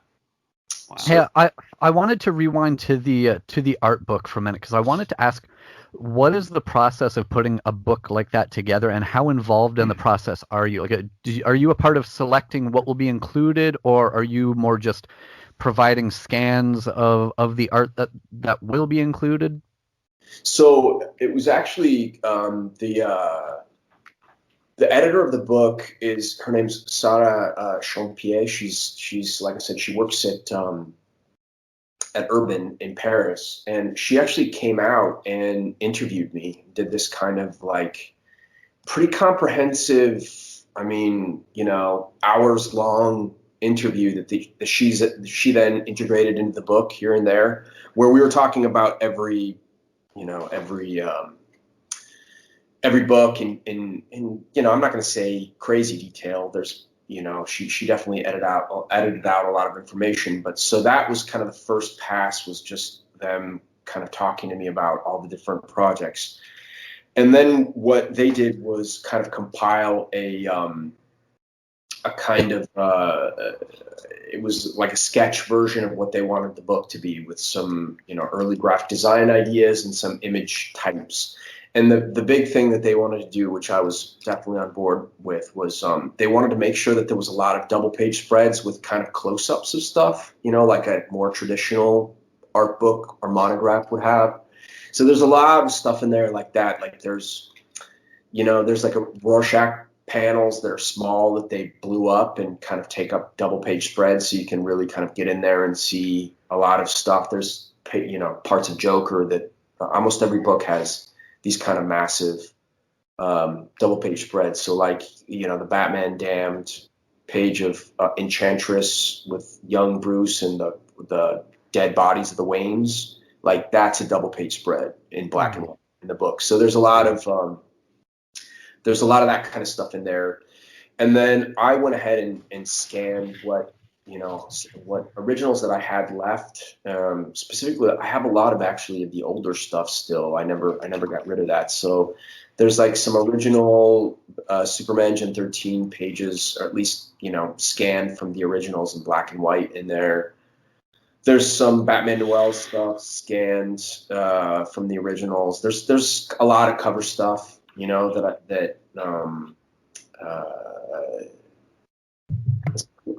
Wow. Hey, I wanted to rewind to the art book for a minute because I wanted to ask, what is the process of putting a book like that together, and how involved in the process are you? Like, are you a part of selecting what will be included, or are you more just providing scans of the art that will be included? So it was actually the editor of the book is, her name's Sarah Champier. She's like I said, she works at Urban in Paris, and she actually came out and interviewed me. Did this kind of like pretty comprehensive, I mean, you know, hours long interview that she then integrated into the book here and there, where we were talking about every book and you know, I'm not going to say crazy detail. There's, you know, she definitely edited out a lot of information, but so that was kind of the first pass, was just them kind of talking to me about all the different projects. And then what they did was kind of compile a kind of it was like a sketch version of what they wanted the book to be, with some, you know, early graphic design ideas and some image types. And the big thing that they wanted to do, which I was definitely on board with, was they wanted to make sure that there was a lot of double page spreads with kind of close-ups of stuff, you know, like a more traditional art book or monograph would have. So there's a lot of stuff in there like that. Like there's like a Rorschach panels that are small that they blew up and kind of take up double page spreads, so you can really kind of get in there and see a lot of stuff. There's, you know, parts of Joker that almost every book has these kind of massive double page spreads. So like, you know, the Batman Damned page of Enchantress with young Bruce and the dead bodies of the Waynes, like that's a double page spread in black and white in the book. So there's a lot of that kind of stuff in there. And then I went ahead and scanned what originals that I had left. Specifically, I have a lot of actually of the older stuff still. I never got rid of that. So there's like some original Superman Gen 13 pages, or at least, you know, scanned from the originals in black and white in there. There's some Batman Noel stuff scanned from the originals. There's a lot of cover stuff, you know, that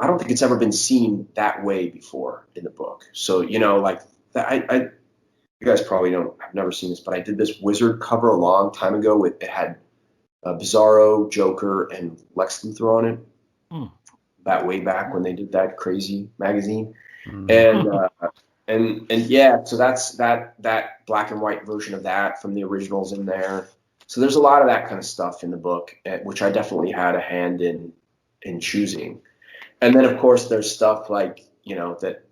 I don't think it's ever been seen that way before in the book. So, you know, like you guys probably have never seen this, but I did this Wizard cover a long time ago. It had Bizarro, Joker, and Lex Luthor on it. That way back when they did that crazy magazine. And yeah, so that's that black and white version of that from the originals in there. So there's a lot of that kind of stuff in the book, which I definitely had a hand in choosing. And then, of course, there's stuff like, you know, that,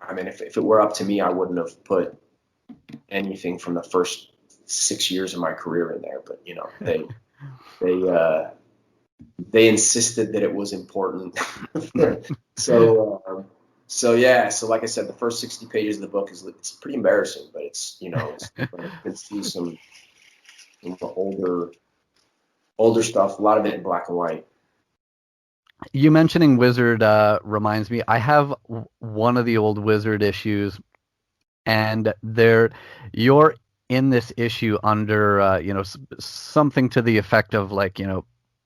I mean, if it were up to me, I wouldn't have put anything from the first 6 years of my career in there. But, you know, they insisted that it was important. So yeah. So like I said, the first 60 pages of the book it's pretty embarrassing, but it's, you know, it's see some older stuff, a lot of it in black and white. You mentioning Wizard reminds me, I have one of the old Wizard issues, and your in this issue under something to the effect of like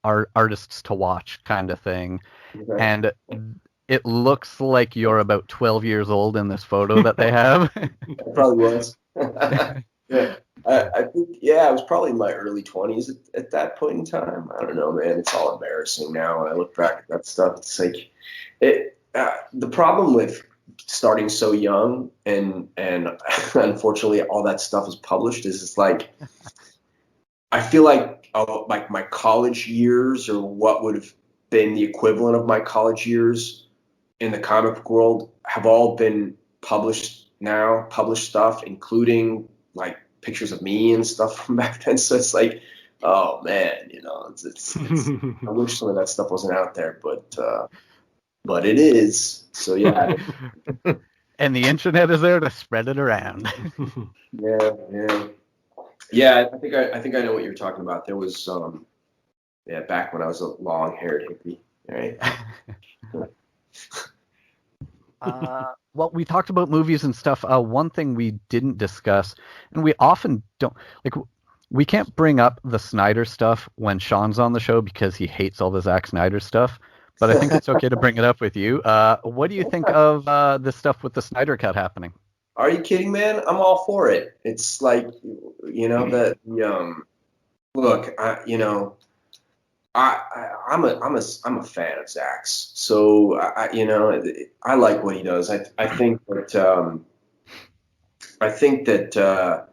artists to watch kind of thing, Right. and it looks like you're about 12 years old in this photo that they have. It probably was. Yeah. I think, I was probably in my early 20s at that point in time. I don't know, man. It's all embarrassing now when I look back at that stuff. It's like the problem with starting so young and unfortunately all that stuff is published is it's like I feel like my college years, or what would have been the equivalent of my college years in the comic book world, have all been published stuff, including like pictures of me and stuff from back then. So it's like, oh man, it's I wish some of that stuff wasn't out there, but it is. So yeah. And the internet is there to spread it around. Yeah. I think I know what you're talking about. There was back when I was a long-haired hippie, right? Well, we talked about movies and stuff. One thing we didn't discuss, and we often don't, like, we can't bring up the Snyder stuff when Sean's on the show because he hates all the Zack Snyder stuff. But I think it's okay to bring it up with you. What do you think of the stuff with the Snyder Cut happening? Are you kidding, man? I'm all for it. It's like, look, I'm a fan of Zach's, so I like what he does. I think that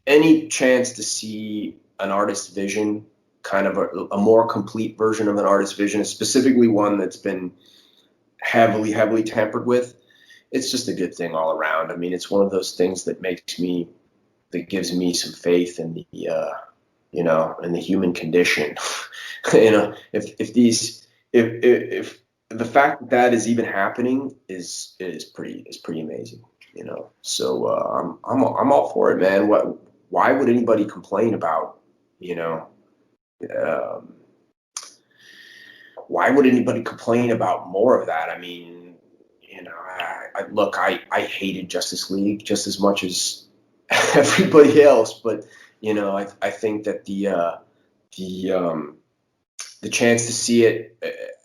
any chance to see an artist's vision, kind of a more complete version of an artist's vision, specifically one that's been heavily tampered with, it's just a good thing all around. I mean, it's one of those things that gives me some faith in the in the human condition. If the fact that is even happening is pretty amazing, So I'm all for it, man. Why would anybody complain about, why would anybody complain about more of that? I mean, I hated Justice League just as much as everybody else, but I think that the chance to see it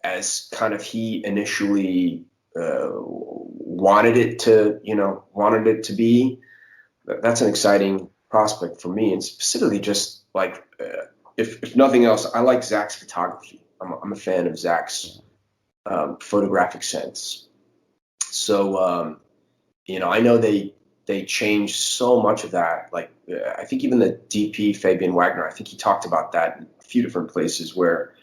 as kind of he initially wanted it to be, that's an exciting prospect for me. And specifically, just like if nothing else, I like Zach's photography. I'm a fan of Zach's photographic sense. So I know they changed so much of that. Like I think even the DP Fabian Wagner, I think he talked about that in a few different places, where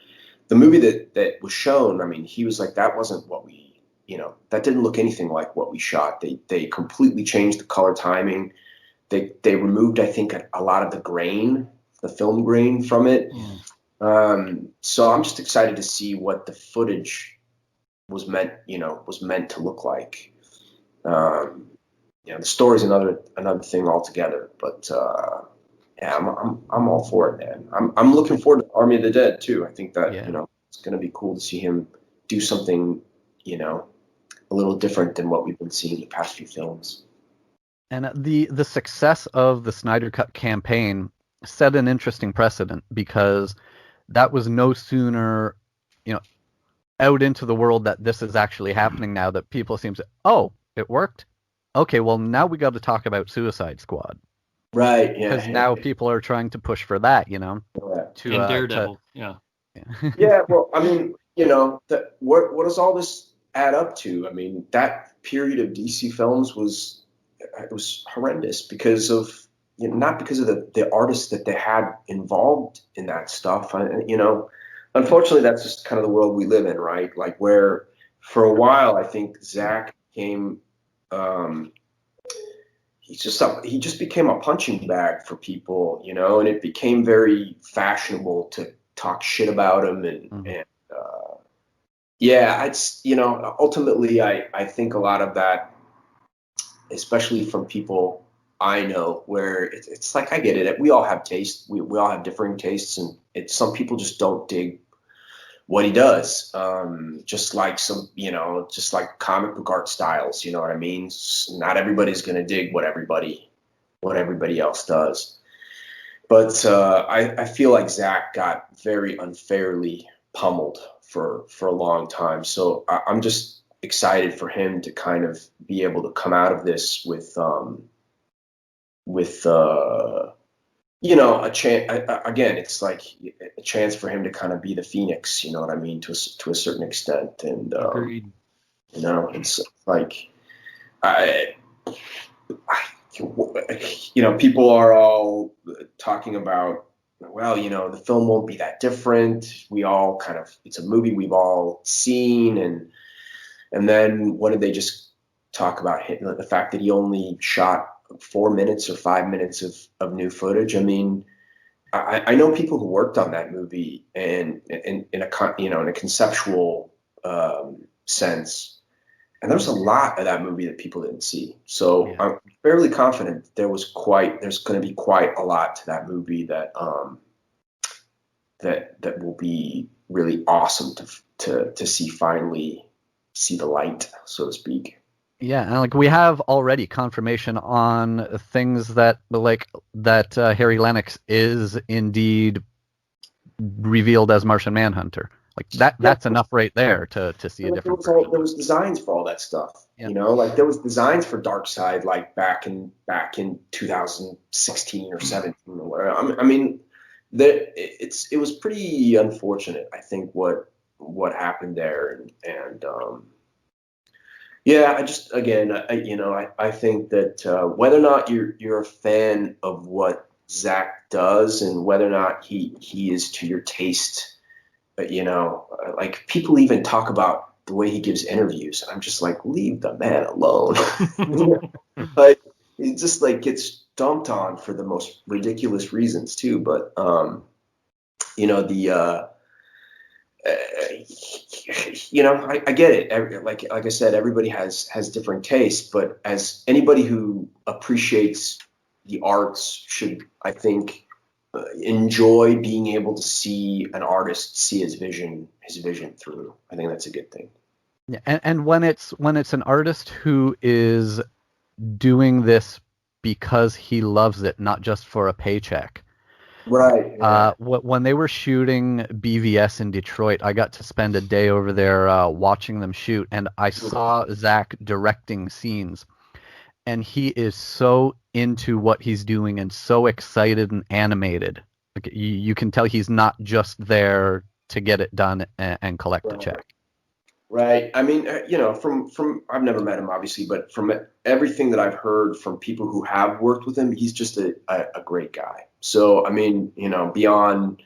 the movie that was shown, I mean, he was like, that wasn't what we, that didn't look anything like what we shot. They completely changed the color timing. They removed, I think, a lot of the film grain from it. So I'm just excited to see what the footage was meant to look like. The story's another thing altogether, but I'm all for it, man. I'm looking forward to Army of the Dead too. I think that it's going to be cool to see him do something a little different than what we've been seeing in the past few films. And the success of the Snyder Cut campaign set an interesting precedent, because that was no sooner out into the world that this is actually happening now, that people seem to, oh, it worked. Okay, well, now we got to talk about Suicide Squad. Right, yeah. Because now people are trying to push for that, And Daredevil, yeah. Yeah, well, I mean, what does all this add up to? I mean, that period of DC films was horrendous because of, not because of the artists that they had involved in that stuff. Unfortunately, that's just kind of the world we live in, right? Like, where for a while, I think Zach came. He just became a punching bag for people, and it became very fashionable to talk shit about him. Ultimately, I think a lot of that, especially from people I know, where it's like, I get it. We all have tastes. We all have differing tastes, and some people just don't dig what he does. Just like comic book art styles, you know what I mean? Not everybody's going to dig what everybody what everybody else does. But I feel like Zach got very unfairly pummeled for a long time. So I'm just excited for him to kind of be able to come out of this with you know, a chance. Again, it's like a chance for him to kind of be the Phoenix. You know what I mean, to a certain extent. And Agreed. you know, it's like you know, people are all talking about, well, you know, the film won't be that different. We all kind of, it's a movie we've all seen, and then what did they just talk about? The fact that he only shot 4 minutes or 5 minutes of new footage. I mean, I know people who worked on that movie, and in a conceptual sense. And there's a lot of that movie that people didn't see. So I'm fairly confident there's going to be quite a lot to that movie that that will be really awesome to finally see the light, so to speak. Yeah, and like we have already confirmation on things that Harry Lennox is indeed revealed as Martian Manhunter. Like that's enough right there to see a difference. There was designs for all that stuff. You know, like there was designs for Darkseid like back in 2016 or 17 or whatever. I mean, it was pretty unfortunate, I think, what happened there, and yeah, I think that whether or not you're a fan of what Zach does and whether or not he is to your taste. But, you know, like people even talk about the way he gives interviews. I'm just like, leave the man alone. But he just like gets dumped on for the most ridiculous reasons too. But, you know, you know, I get it. Like I said, everybody has different tastes. But as anybody who appreciates the arts should, I think, enjoy being able to see an artist see his vision through. I think that's a good thing. Yeah, and when it's an artist who is doing this because he loves it, not just for a paycheck. Right. Yeah. When they were shooting BVS in Detroit, I got to spend a day over there watching them shoot, and I saw Zach directing scenes. And he is so into what he's doing and so excited and animated. Like you can tell he's not just there to get it done and collect the check. Right. I mean, you know, from I've never met him, obviously, but from everything that I've heard from people who have worked with him, he's just a great guy. So, I mean, you know, beyond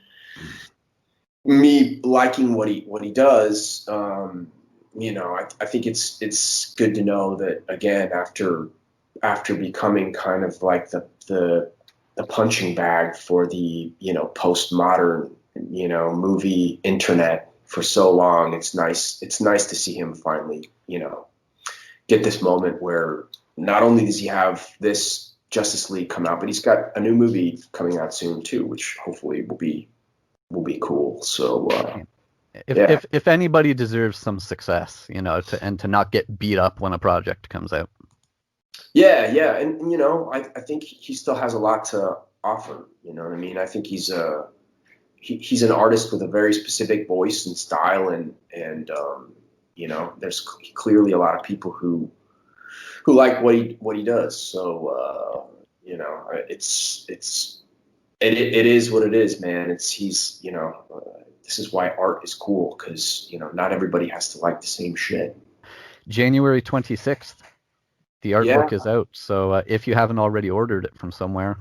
me liking what he does, you know, I think it's good to know that, again, after becoming kind of like the punching bag for the, you know, postmodern, you know, movie internet for so long, it's nice to see him finally, you know, get this moment where not only does he have this Justice League come out, but he's got a new movie coming out soon too, which hopefully will be cool. So if anybody deserves some success, you know, to not get beat up when a project comes out. Yeah, and you know, I think he still has a lot to offer. You know what I mean? I think he's an artist with a very specific voice and style, and you know, there's clearly a lot of people who like what he does. So you know, it is what it is, man. He's you know, this is why art is cool, because you know, not everybody has to like the same shit. January 26th. The art book is out, so if you haven't already ordered it from somewhere,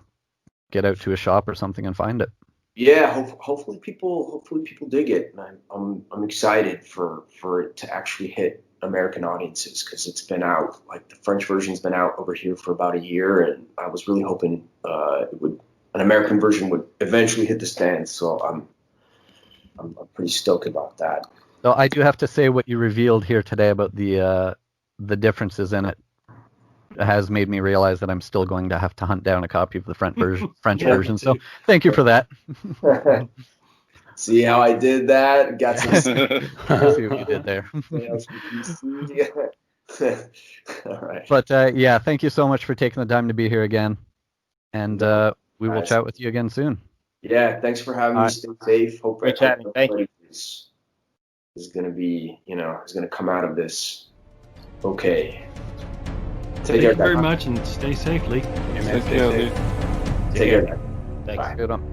get out to a shop or something and find it. Yeah, hopefully people dig it. And I'm excited for it to actually hit American audiences, because it's been out, like the French version's been out over here for about a year, and I was really hoping an American version would eventually hit the stands. So I'm pretty stoked about that. So I do have to say, what you revealed here today about the differences in it has made me realize that I'm still going to have to hunt down a copy of the French version. So thank you for that. See how I did that? Got some. I see what you did there. All right. But yeah, thank you so much for taking the time to be here again. And we will chat with you again soon. Yeah, thanks for having me. Stay safe. Hope everybody is going to be, is going to come out of this okay. Thank you very much and stay safe, Lee. Take care, Lee. Take care. Thanks. Bye. Good one.